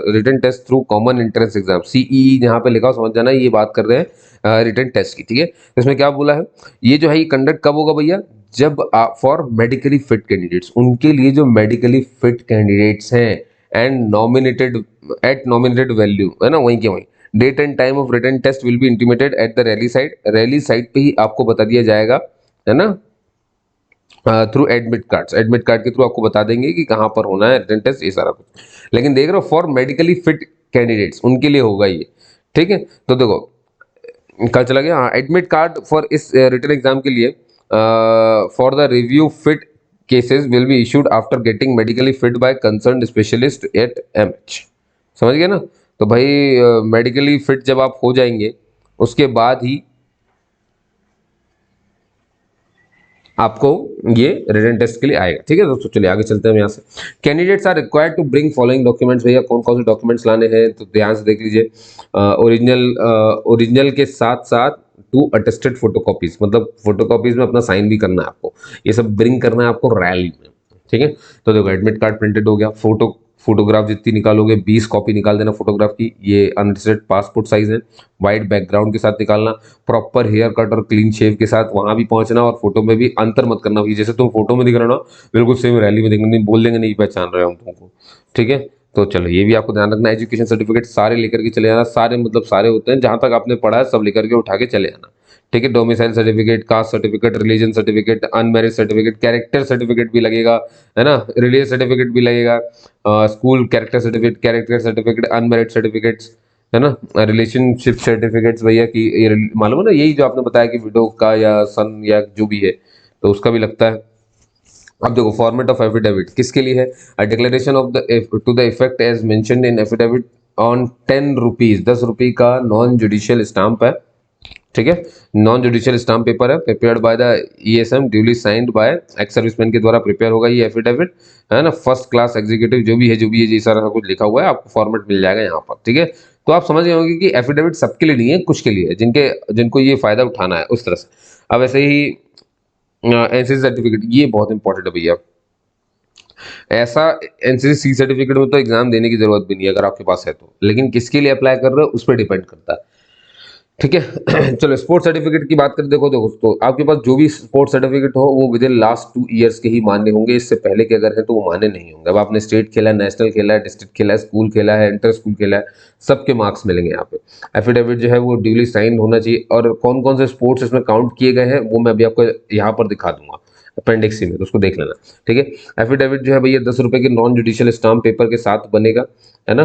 written test through common entrance exam, CE यहाँ पे लिखा हो, समझ जाना, ये बात कर रहे हैं रिटन टेस्ट की, ठीक है। इसमें क्या बोला है, ये जो है ये कंडक्ट कब होगा भैया, जब फॉर मेडिकली फिट कैंडिडेट्स, उनके लिए जो मेडिकली फिट कैंडिडेट्स हैं, and nominated at nominated value, है ना, वहीं के वहीं, date and time of written test will be intimated at the rally site, rally site पे ही आपको बता दिया जाएगा, है ना, थ्रू एडमिट कार्ड के थ्रू आपको बता देंगे कि कहाँ पर होना है रिटन टेस्ट, ये सारा कुछ। लेकिन देख रहे हो फॉर मेडिकली फिट कैंडिडेट्स उनके लिए होगा ये, ठीक है। तो देखो कहाँ चला गया, हाँ, एडमिट कार्ड फॉर इस रिटन एग्जाम के लिए for the review fit cases will be issued after getting medically fit by concern specialist at MH. समझ गए ना। तो भाई मेडिकली फिट जब आप हो जाएंगे उसके बाद ही आपको ये रिटन टेस्ट के लिए आएगा, ठीक है दोस्तों। चलिए आगे चलते हैं यहाँ से। Candidates are required to bring following documents, भैया कौन कौन से डॉक्यूमेंट्स लाने हैं तो ध्यान से देख लीजिए। ओरिजिनल के साथ साथ टू अटेस्टेड फोटोकॉपीज, मतलब फोटोकॉपीज में अपना साइन भी करना है आपको, ये सब ब्रिंग करना है आपको रैली में, ठीक है। तो देखो एडमिट कार्ड प्रिंटेड हो गया, फोटोग्राफ जितनी निकालोगे 20 कॉपी निकाल देना फोटोग्राफ की, ये अनरिटेड पासपोर्ट साइज है, वाइट बैकग्राउंड के साथ निकालना, प्रॉपर हेयर कट और क्लीन शेव के साथ वहां भी पहुंचना, और फोटो में भी अंतर मत करना भाई, जैसे तुम फोटो में दिख रहे हो ना बिल्कुल सेम रैली में दिखना, नहीं बोल देंगे नहीं पहचान रहे हम तुमको, ठीक है। तो चलो ये भी आपको ध्यान रखना। एजुकेशन सर्टिफिकेट सारे लेकर के चले जाना, सारे मतलब सारे होते हैं जहां तक आपने पढ़ा है सब लेकर के उठा के चले जाना, ठीक है। Domicile certificate, caste certificate, religion certificate, unmarried certificate, character certificate भी लगेगा, है ना, रिलीजियस सर्टिफिकेट भी लगेगा, school character certificate, unmarried certificates, है ना, रिलेशनशिप सर्टिफिकेट्स भैया की ये मालूम है ना, यही जो आपने बताया कि विडो का या सन या जो भी है तो उसका भी लगता है। अब देखो फॉर्मेट ऑफ एफिडेविट किसके लिए है, a declaration of the to the effect as mentioned in affidavit on 10 rupees, 10 रुपये का नॉन जुडिशियल स्टाम्प है, ठीक है। नॉन जुडिशियल स्टाम्प पेपर है, prepared by the ESM, duly signed by ex serviceman के द्वारा प्रिपेयर होगा ये एफिडेविट, है ना, फर्स्ट क्लास एग्जीक्यूटिव जो भी है ये सारा कुछ लिखा हुआ है, आपको फॉर्मेट मिल जाएगा यहाँ पर, ठीक है। तो आप समझ गए होंगे कि एफिडेविट सबके लिए नहीं है, कुछ के लिए है जिनको ये फायदा उठाना है उस तरह से। अब ऐसे ही एनसीसी सर्टिफिकेट, ये बहुत इंपॉर्टेंट है भैया। ऐसा एनसीसी सर्टिफिकेट में तो एग्जाम देने की जरूरत भी नहीं है अगर आपके पास है तो, लेकिन किसके लिए अप्लाई कर रहे हो उस पर डिपेंड करता है, ठीक है। चलो स्पोर्ट्स सर्टिफिकेट की बात करें, देखो दोस्तों आपके पास जो भी स्पोर्ट्स सर्टिफिकेट हो वो विद इन लास्ट 2 ईयर्स के ही मान्य होंगे, इससे पहले के अगर है तो वो मान्य नहीं होंगे। अब आपने स्टेट खेला है, नेशनल खेला है, डिस्ट्रिक्ट खेला है, स्कूल खेला है, इंटर स्कूल खेला है, सबके मार्क्स मिलेंगे यहाँ पे। एफिडेविट जो है वो ड्यूली साइन होना चाहिए, और कौन कौन से स्पोर्ट्स इसमें काउंट किए गए हैं वो मैं अभी आपको यहाँ पर दिखा दूंगा अपेंडिक्स सी में, तो उसको देख लेना, ठीक है। एफिडेविट जो है भैया 10 रुपए के नॉन जुडिशियल स्टाम्प पेपर के साथ बनेगा, है ना,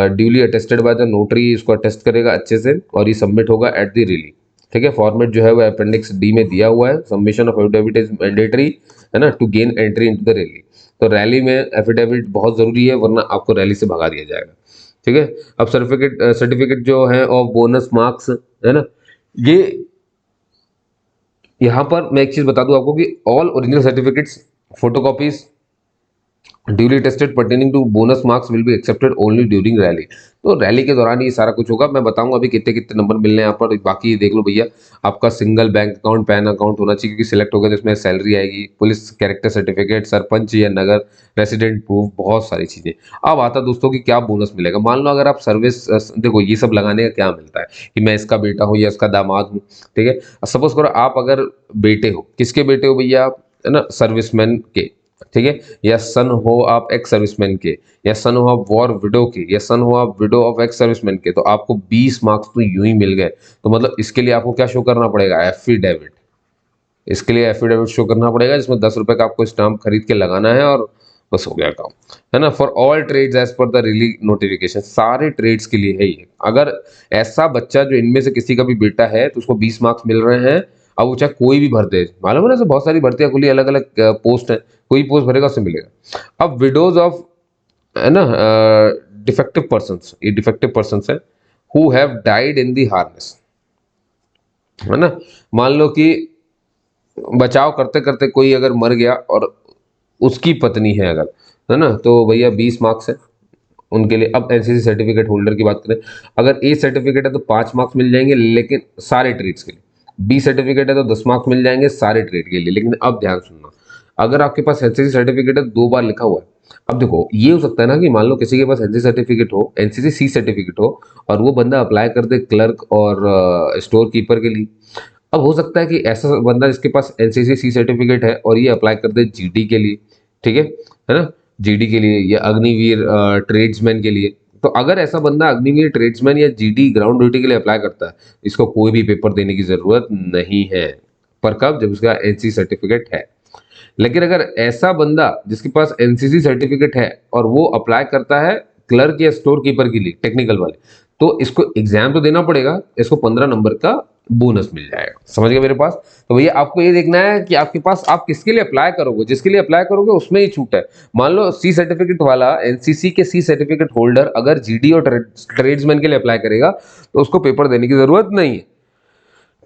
duly attested by the notary इसको अटेस्ट करेगा अच्छे से, और ये सबमिट होगा एट द रिली, ठीक है। फॉर्मेट जो है वो अपेंडिक्स डी में दिया हुआ है, submission of affidavit is mandatory, है ना, to gain entry into the rally. तो रैली में एफिडेविट बहुत जरूरी है वरना आपको रैली से भगा दिया जाएगा, ठीक है। अब सर्टिफिकेट जो है ऑफ बोनस मार्क्स, है ना, ये यहाँ पर मैं एक चीज बता दूं आपको कि all original certificates photocopies duly tested pertaining to bonus marks will be accepted only during rally. तो रैली के दौरान ये सारा कुछ होगा, मैं बताऊंगा अभी कितने कितने नंबर मिलने हैं यहाँ पर, बाकी देख लो भैया। आपका single bank account pan account होना चाहिए क्योंकि सिलेक्ट होगा तो इसमें सैलरी आएगी, पुलिस कैरेक्टर सर्टिफिकेट, सरपंच या नगर रेसिडेंट प्रूफ, बहुत सारी चीजें। अब आता दोस्तों कि क्या बोनस मिलेगा। मान लो अगर आप सर्विस, देखो ये सब लगाने का क्या मिलता है कि मैं इसका बेटा हूँ या इसका दामाद हूँ, ठीक है। सपोज करो आप अगर बेटे हो, किसके बेटे हो भैया आप, है ना, सर्विसमैन के, ठीक है, या सन हो आप एक्स सर्विसमैन के, या सन हो आप वॉर विडो के, या सन हो आप विडो ऑफ एक्स सर्विसमैन के, तो आपको 20 मार्क्स तो यूं ही मिल गए। तो मतलब इसके लिए आपको क्या शो करना पड़ेगा, एफिडेविट। इसके लिए एफिडेविट शो करना पड़ेगा जिसमें 10 रुपए का आपको स्टाम्प खरीद के लगाना है और बस हो गया काम, है ना। For all trades as per the rally notification, सारे ट्रेड्स के लिए है ये। अगर ऐसा बच्चा जो इनमें से किसी का भी बेटा है तो उसको 20 मार्क्स मिल रहे हैं, अब वो चाहे कोई भी भर दे, मालूम है ना, ऐसे बहुत सारी भर्तियां खुली, अलग अलग पोस्ट है, कोई पोस्ट भरेगा उससे मिलेगा। अब विडोज ऑफ, है ना, डिफेक्टिव पर्सन्स, ये डिफेक्टिव पर्सन्स है, who have died in the harness, है ना। मान लो कि बचाव करते करते कोई अगर मर गया और उसकी पत्नी है अगर, है ना, तो भैया 20 मार्क्स है उनके लिए। अब एनसीसी सर्टिफिकेट होल्डर की बात करें, अगर ए सर्टिफिकेट है तो 5 मार्क्स मिल जाएंगे लेकिन सारे ट्रेड्स के लिए, बी सर्टिफिकेट है तो 10 मार्क्स मिल जाएंगे सारे ट्रेड के लिए। लेकिन अब ध्यान सुनना, अगर आपके पास एनसीसी सर्टिफिकेट है 2 बार लिखा हुआ है, अब देखो ये हो सकता है ना कि मान लो किसी के पास एनसीसी सर्टिफिकेट हो, एनसीसी सी सर्टिफिकेट हो, और वो बंदा अप्लाई कर दे क्लर्क और स्टोर कीपर के लिए। अब हो सकता है कि ऐसा बंदा जिसके पास एनसीसी सी सर्टिफिकेट है और ये अप्लाई कर दे जीडी के लिए, ठीक है ना, जीडी के लिए या अग्निवीर ट्रेड्समैन के लिए। तो अगर ऐसा बंदा अग्निवीर ट्रेड्समैन या जीडी ग्राउंड ड्यूटी के लिए अप्लाई करता है, इसको कोई भी पेपर देने की जरूरत नहीं है, पर कब, जब उसका एनसी सर्टिफिकेट है। लेकिन अगर ऐसा बंदा जिसके पास एनसीसी सर्टिफिकेट है और वो अप्लाई करता है क्लर्क या स्टोर कीपर के लिए टेक्निकल वाले, तो इसको एग्जाम तो देना पड़ेगा, इसको 15 नंबर का बोनस मिल जाएगा। समझ गए मेरे पास? तो भैया आपको ये देखना है कि आपके पास आप किसके लिए अप्लाई करोगे, जिसके लिए अप्लाई करोगे उसमें ही छूट है। मान लो सी सर्टिफिकेट वाला, एनसीसी के सी सर्टिफिकेट होल्डर अगर जीडी और ट्रेड्समैन के लिए अप्लाई करेगा तो उसको पेपर देने की जरूरत नहीं है,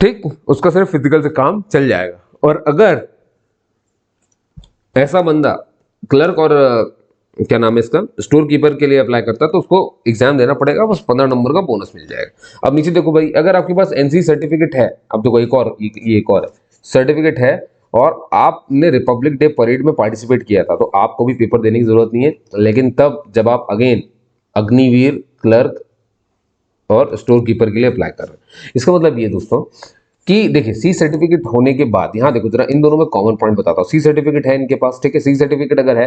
ठीक, उसका सिर्फ फिजिकल से काम चल जाएगा। और अगर ऐसा बंदा क्लर्क और क्या नाम है इसका, स्टोर कीपर के लिए अप्लाई करता है तो उसको एग्जाम देना पड़ेगा, बस 15 नंबर का बोनस मिल जाएगा। अब नीचे देखो भाई, अगर आपके पास एनसी सर्टिफिकेट है, अब देखो एक और, ये एक और है, सर्टिफिकेट है और आपने रिपब्लिक डे परेड में पार्टिसिपेट किया था, तो आपको भी पेपर देने की जरूरत नहीं है। लेकिन तब जब आप अगेन अग्निवीर, क्लर्क और स्टोर कीपर के लिए अप्लाई कर रहे हैं। इसका मतलब ये दोस्तों कि देखिए सी सर्टिफिकेट होने के बाद, यहाँ देखो जरा इन दोनों में कॉमन पॉइंट बताता हूँ। सी सर्टिफिकेट है इनके पास, ठीक है, सी सर्टिफिकेट अगर है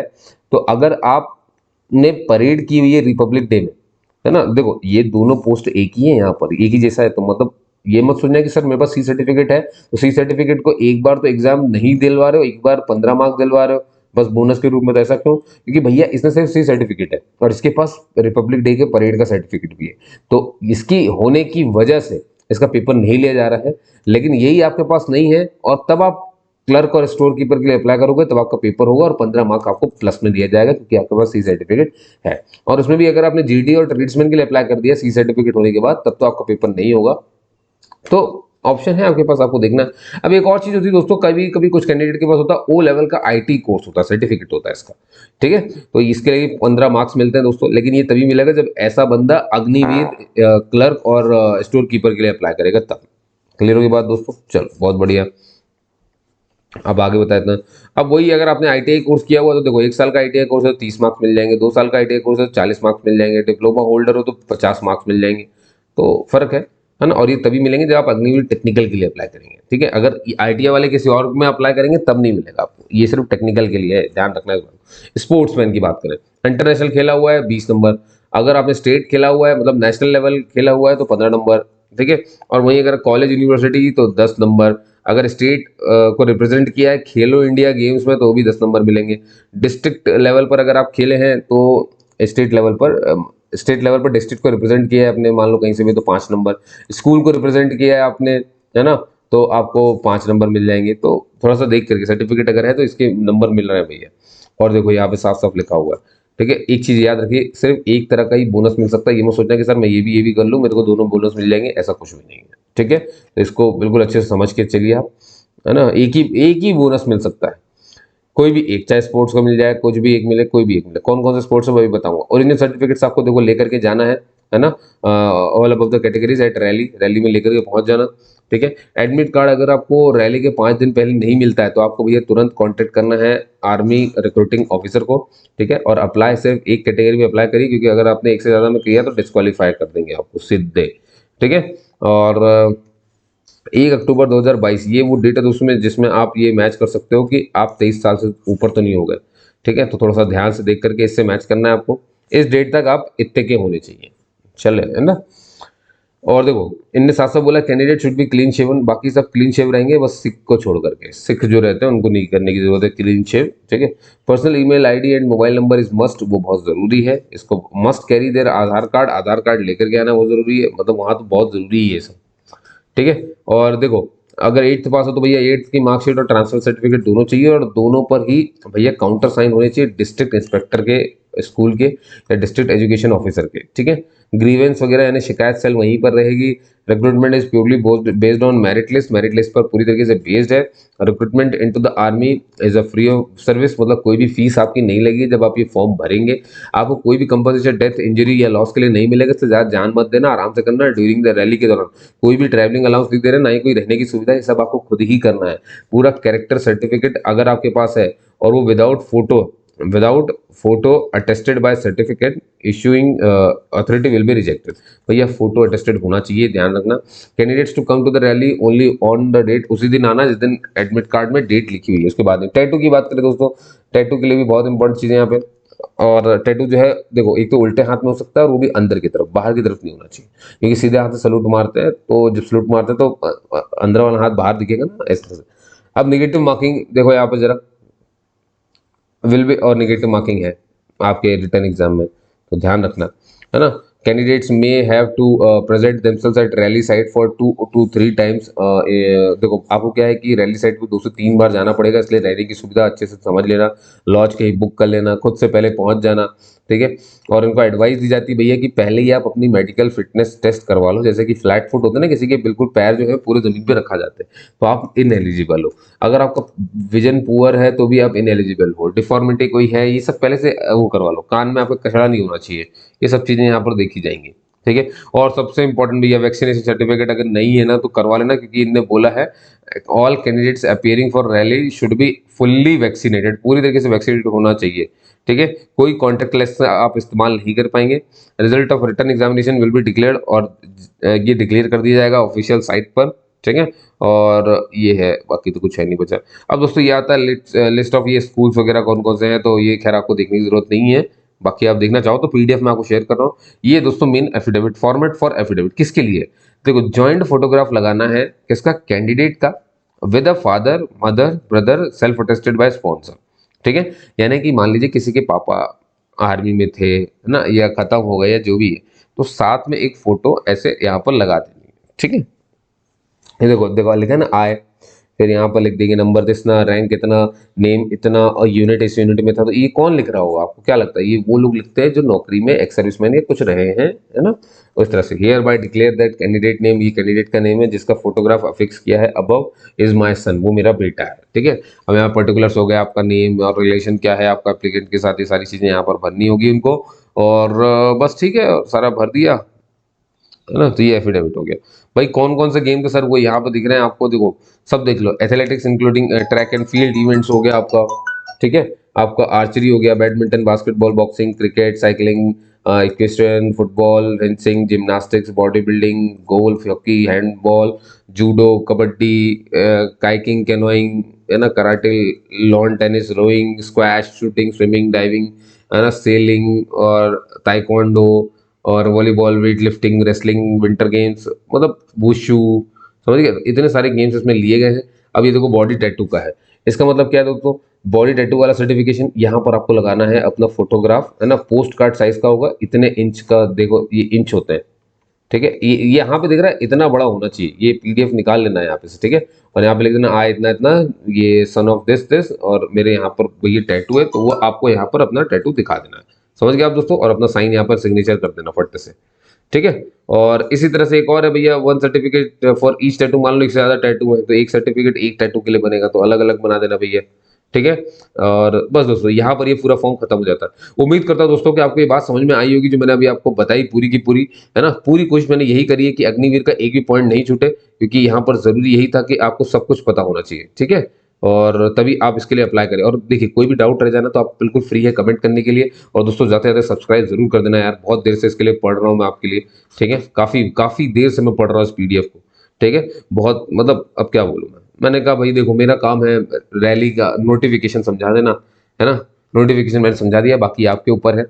तो अगर आपने परेड की हुई है रिपब्लिक डे में, है ना, देखो ये दोनों पोस्ट एक ही है, यहाँ पर एक ही जैसा है, तो मतलब ये मत सोचना कि सर मेरे पास सी सर्टिफिकेट है तो सी सर्टिफिकेट को एक बार तो एग्जाम नहीं दिलवा रहे हो, एक बार 15 मार्क्स दिलवा रहे हो बस बोनस के रूप में। तो ऐसा क्यों? क्योंकि भैया इसने सिर्फ सी सर्टिफिकेट है और इसके पास रिपब्लिक डे के परेड का सर्टिफिकेट भी है, तो इसकी होने की वजह से इसका पेपर नहीं लिया जा रहा है। लेकिन यही आपके पास नहीं है और तब आप क्लर्क और स्टोर कीपर के लिए अप्लाई करोगे तब आपका पेपर होगा और 15 मार्क आपको प्लस में दिया जाएगा क्योंकि आपके पास सी सर्टिफिकेट है। और उसमें भी अगर आपने जीडी और ट्रेड्समैन के लिए अप्लाई कर दिया सी सर्टिफिकेट होने के बाद, तब तो आपका पेपर नहीं होगा। तो ऑप्शन है आपके पास, आपको देखना है। अब एक और चीज होती है दोस्तों, कभी कभी कुछ कैंडिडेट के पास होता है ओ लेवल का आईटी कोर्स होता है, सर्टिफिकेट होता है इसका, ठीक है, तो इसके लिए 15 मार्क्स मिलते हैं दोस्तों। लेकिन ये तभी मिलेगा जब ऐसा बंदा अग्निवीर, क्लर्क और स्टोर कीपर के लिए अप्लाई करेगा तब। क्लियर होगी बात दोस्तों? चलो बहुत बढ़िया। अब आगे बता इतना। अब वही अगर आपने आईटीआई कोर्स किया हुआ तो देखो 1 साल का आईटीआई कोर्स है तो 30 मार्क्स मिल जाएंगे, 2 साल का आईटीआई कोर्स है तो 40 मार्क्स मिल जाएंगे, डिप्लोमा होल्डर हो तो 50 मार्क्स मिल जाएंगे। तो फर्क है ना। और ये तभी मिलेंगे जब आप अग्निवीर टेक्निकल के लिए अप्लाई करेंगे, ठीक है। अगर आईटीआई वाले किसी और में अप्लाई करेंगे तब नहीं मिलेगा आपको, ये सिर्फ टेक्निकल के लिए है, ध्यान रखना है। स्पोर्ट्समैन की बात करें, इंटरनेशनल खेला हुआ है 20 नंबर, अगर आपने स्टेट खेला हुआ है मतलब नेशनल लेवल खेला हुआ है तो 15 नंबर, ठीक है। और वहीं अगर कॉलेज यूनिवर्सिटी तो 10 नंबर, अगर स्टेट को रिप्रेजेंट किया है खेलो इंडिया गेम्स में तो भी 10 नंबर मिलेंगे। डिस्ट्रिक्ट लेवल पर अगर आप खेले हैं तो स्टेट लेवल पर डिस्ट्रिक्ट को रिप्रेजेंट किया है आपने, मान लो कहीं से भी, तो 5 नंबर। स्कूल को रिप्रेजेंट किया है आपने, है ना, तो आपको 5 नंबर मिल जाएंगे। तो थोड़ा सा देख करके, सर्टिफिकेट अगर है तो इसके नंबर मिल रहे हैं भैया। और देखो यहाँ पे साफ साफ लिखा हुआ है, ठीक है। एक चीज याद रखिए, सिर्फ एक तरह का ही बोनस मिल सकता है, ये मत सोचना कि सर मैं ये भी कर लूँ मेरे को दोनों बोनस मिल जाएंगे, ऐसा कुछ भी नहीं है, ठीक है। तो इसको बिल्कुल अच्छे से समझ के चलिए आप, है ना। एक ही बोनस मिल सकता है, कोई भी एक, चाहे स्पोर्ट्स का मिल जाए, कुछ भी एक मिले, कोई भी एक मिले। कौन कौन से स्पोर्ट्स है वो भी बताऊंगा। ओरिजिनल सर्टिफिकेट्स आपको देखो लेकर के जाना है ना, all above the categories at rally में लेकर के पहुंच जाना, ठीक है। एडमिट कार्ड अगर आपको रैली के 5 दिन पहले नहीं मिलता है तो आपको भैया तुरंत कांटेक्ट करना है आर्मी रिक्रूटिंग ऑफिसर को, ठीक है। और अप्लाई सिर्फ एक कैटेगरी में अप्लाई करिए, क्योंकि अगर आपने एक से ज्यादा में किया तो डिस्क्वालीफाई कर देंगे आपको सीधे, ठीक है। और 1 अक्टूबर 2022 ये वो डेट है दोस्तों में जिसमें आप ये मैच कर सकते हो कि आप 23 साल से ऊपर तो नहीं हो गए, ठीक है। तो थोड़ा सा ध्यान से देख करके इससे मैच करना है आपको, इस डेट तक आप इतने के होने चाहिए, चले, है ना। और देखो इनने साथ साथ बोला candidate should be clean shaven, बाकी सब क्लीन शेव रहेंगे, बस सिख को छोड़ करके, सिख जो रहते हैं उनको नहीं करने की जरूरत है क्लीन शेव, ठीक है। Personal email ID and mobile number is must, वो बहुत जरूरी है, इसको must carry their. Aadhaar card लेकर के आना बहुत जरूरी है, मतलब वहाँ तो बहुत जरूरी है ये सब, ठीक है। और देखो अगर 8th पास हो तो भैया 8th की मार्कशीट और ट्रांसफर सर्टिफिकेट दोनों चाहिए, और दोनों पर ही भैया काउंटर साइन होने चाहिए डिस्ट्रिक्ट इंस्पेक्टर के, स्कूल के या डिस्ट्रिक्ट एजुकेशन ऑफिसर के, ठीक है। ग्रीवेंस वगैरह यानी शिकायत सेल वहीं पर रहेगी। Recruitment is purely based on merit list पर पूरी तरीके से बेस्ड है। Recruitment into the army is a free of service, मतलब कोई भी फीस आपकी नहीं लगेगी जब आप ये फॉर्म भरेंगे। आपको कोई भी कंपनसेशन डेथ, इंजरी या लॉस के लिए नहीं मिलेगा, इससे ज़्यादा जान मत देना, आराम से करना। ड्यूरिंग द रैली के दौरान कोई भी ट्रैवलिंग अलाउंस नहीं दे रहे, ना ही कोई रहने की सुविधा, ये सब आपको खुद ही करना है। पूरा कैरेक्टर सर्टिफिकेट अगर आपके पास है और वो without photo attested by certificate issuing authority will be rejected. भैया फोटो अटेस्टेड होना चाहिए, ध्यान रखना। Candidates to come to the rally only on the date, उसी दिन आना जिस दिन एडमिट कार्ड में डेट लिखी हुई है। उसके बाद में टैटू की बात करें दोस्तों, टैटू के लिए भी बहुत इंपॉर्टेंट चीज़ें यहाँ पे। और टैटू जो है देखो, एक तो उल्टे हाथ में हो सकता है और वो भी अंदर की तरफ, बाहर की तरफ नहीं होना चाहिए, क्योंकि सीधे हाथ से सलूट मारते हैं, तो जब सलूट मारते हैं तो अंदर वाला हाथ बाहर दिखेगा ना, इस तरह से। अब निगेटिव मार्किंग देखो यहाँ पे जरा, विल बी और नेगेटिव मार्किंग है आपके रिटर्न एग्जाम में, तो ध्यान रखना, है ना। Candidates may have to present themselves at rally site for 2 to 3 times। देखो आपको क्या है कि रैली साइट को 2 से 3 बार जाना पड़ेगा, इसलिए रैली की सुविधा अच्छे से समझ लेना, लॉज कहीं बुक कर लेना, खुद से पहले पहुंच जाना, ठीक है। और इनको एडवाइस दी जाती है भैया कि पहले ही आप अपनी मेडिकल फिटनेस टेस्ट करवा लो, जैसे कि फ्लैट फुट होता है ना, किसी के बिल्कुल पैर जो है पूरे जमीन पे रखा जाते हैं, तो आप इनएलिजिबल हो। अगर आपका विजन पुअर है तो भी आप इनएलिजिबल हो, डिफॉर्मिटी कोई है, ये सब पहले से वो करवा लो, कान में आपका कचरा नहीं होना चाहिए, ये सब चीजें यहाँ पर देखी जाएंगी, ठीक है। और सबसे इंपॉर्टेंट भैया वैक्सीनेशन सर्टिफिकेट अगर नहीं है ना तो करवा लेना, क्योंकि इनने बोला है all candidates appearing for rally should be fully vaccinated, पूरी तरीके से वैक्सीनेटेड होना चाहिए, ठीक है। कोई कॉन्टेक्ट लेस आप इस्तेमाल नहीं कर पाएंगे। Result of return examination will be declared, और ये डिक्लेयर कर दिया जाएगा ऑफिशियल साइट पर, ठीक है। और ये है, बाकी तो कुछ है नहीं बचा। अब दोस्तों ये आता है लिस्ट ऑफ ये स्कूल्स वगैरह कौन कौन से हैं, तो ये खैर आपको देखने की जरूरत नहीं है, बाकी आप देखना चाहो तो पीडीएफ में आपको शेयर कर रहा हूँ। ये दोस्तों main affidavit, format for affidavit किसके लिए, देखो जॉइंट फोटोग्राफ लगाना है किसका, कैंडिडेट का, with a father mother brother self attested bye sponsor, ठीक है। यानी कि मान लीजिए किसी के पापा आर्मी में थे, है ना, या खत्म हो गए या जो भी है, तो साथ में एक फोटो ऐसे यहाँ पर लगा देनी है, ठीक है। ये देखो देखो लिखा है ना आय, फिर यहाँ पर लिख देंगे नंबर इतना, रैंक इतना, नेम इतना, और यूनिट इस यूनिट में था, तो ये कौन लिख रहा होगा, आपको क्या लगता है, ये वो लोग लिखते हैं जो नौकरी में एक्स सर्विसमैन या कुछ रहे हैं, है ना। उस तरह से here bye declare that candidate name, ये कैंडिडेट का नेम है जिसका फोटोग्राफ अफिक्स किया है अबव इज माय सन, वो मेरा बेटा है, ठीक है। अब यहाँ पर्टिकुलर्स हो गया, आपका नेम और रिलेशन क्या है आपका एप्लीकेंट के साथ, ये सारी चीजें यहाँ पर भरनी होगी उनको, और बस ठीक है, सारा भर दिया, है ना, तो ये एफिडेविट हो गया। भाई कौन कौन से गेम के सर वो यहाँ पे दिख रहे हैं आपको, देखो सब देख लो, athletics including track and field events हो गया आपका, ठीक है। आपका आर्चरी हो गया, badminton, basketball, boxing, cricket, cycling, equestrian, football, fencing, gymnastics, body building, golf, hockey, handball, judo, kabaddi, kayaking, canoeing, है ना, karate, lawn tennis, rowing, squash, shooting, swimming, diving, है ना, सेलिंग और ताइक्वांडो, और volleyball, weight lifting, wrestling, winter games, मतलब wushu, समझ गए, इतने सारे गेम्स इसमें लिए गए हैं। अब ये देखो बॉडी टैटू का है, इसका मतलब क्या है दोस्तों, बॉडी टैटू वाला सर्टिफिकेशन यहाँ पर आपको लगाना है अपना फोटोग्राफ, है ना, पोस्ट कार्ड साइज का होगा, इतने इंच का, देखो ये इंच होते हैं, ठीक है। ये यहाँ पे दिख रहा है इतना बड़ा होना चाहिए, ये पीडीएफ निकाल लेना है यहाँ पे से, ठीक है। और यहाँ पे लिख देना आ इतना इतना, ये सन ऑफ दिस दिस, और मेरे यहाँ पर ये टैटू है, तो वो आपको यहाँ पर अपना टैटू दिखा देना है, समझ गए आप दोस्तों, और अपना साइन यहाँ पर सिग्नेचर कर देना फट से, ठीक है। और इसी तरह से एक और है भैया, one certificate for each tattoo, मान लो एक से ज्यादा टैटू है तो एक सर्टिफिकेट एक टैटू के लिए बनेगा, तो अलग अलग बना देना भैया, ठीक है। और बस दोस्तों यहाँ पर ये पूरा फॉर्म खत्म हो जाता है। उम्मीद करता हूँ दोस्तों कि आपको ये बात समझ में आई होगी जो मैंने अभी आपको बताई पूरी की पूरी, है ना। पूरी कोशिश मैंने यही करी है कि अग्निवीर का एक भी पॉइंट नहीं छूटे, क्योंकि यहाँ पर जरूरी यही था कि आपको सब कुछ पता होना चाहिए, ठीक है, और तभी आप इसके लिए अप्लाई करें। और देखिए कोई भी डाउट रह जाना तो आप बिल्कुल फ्री है कमेंट करने के लिए, और दोस्तों जाते जाते सब्सक्राइब जरूर कर देना यार, बहुत देर से इसके लिए पढ़ रहा हूँ मैं आपके लिए, ठीक है, काफी काफी देर से मैं पढ़ रहा हूँ इस पीडीएफ को, ठीक है। बहुत मतलब अब क्या बोलूँ मैंने कहा भाई देखो मेरा काम है रैली का नोटिफिकेशन समझा देना, है ना, नोटिफिकेशन मैंने समझा दिया, बाकी आपके ऊपर है,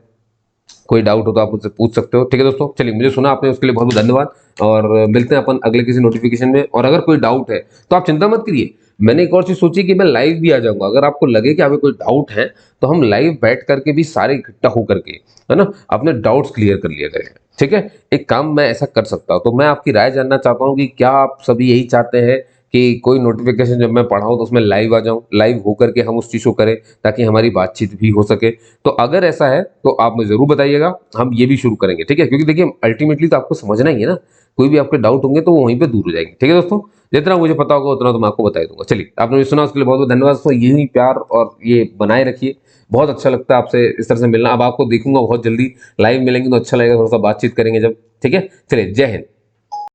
कोई डाउट हो तो आप मुझसे पूछ सकते हो, ठीक है दोस्तों। चलिए मुझे सुना आपने उसके लिए बहुत बहुत धन्यवाद, और मिलते हैं अपन अगले किसी नोटिफिकेशन में। और अगर कोई डाउट है तो आप चिंता मत करिए, मैंने एक और चीज सोची कि मैं लाइव भी आ जाऊंगा, अगर आपको लगे कि आपको कोई डाउट है तो हम लाइव बैठ करके भी सारे इकट्ठा होकर के, है ना, अपने डाउट्स क्लियर कर लिया करें, ठीक है। एक काम मैं ऐसा कर सकता हूँ, तो मैं आपकी राय जानना चाहता हूँ कि क्या आप सभी यही चाहते हैं कि कोई नोटिफिकेशन जब मैं पढ़ाऊँ तो उसमें लाइव आ जाऊँ, लाइव होकर के हम उस चीज़ को करें ताकि हमारी बातचीत भी हो सके। तो अगर ऐसा है तो आप मुझे जरूर बताइएगा, हम ये भी शुरू करेंगे, ठीक है, क्योंकि देखिए अल्टीमेटली तो आपको समझना ही है ना, कोई भी आपके डाउट होंगे तो वो वहीं पे दूर हो जाएंगे, ठीक है दोस्तों। जितना मुझे पता होगा उतना तो मैं आपको बता ही दूंगा। चलिए आपने मुझे सुना उसके लिए बहुत बहुत धन्यवाद दोस्तों, यही प्यार और ये बनाए रखिए, बहुत अच्छा लगता है आपसे इस तरह से मिलना। अब आपको देखूंगा बहुत जल्दी, लाइव मिलेंगे तो अच्छा लगेगा, थोड़ा सा बातचीत करेंगे जब, ठीक है। चलिए जय हिंद।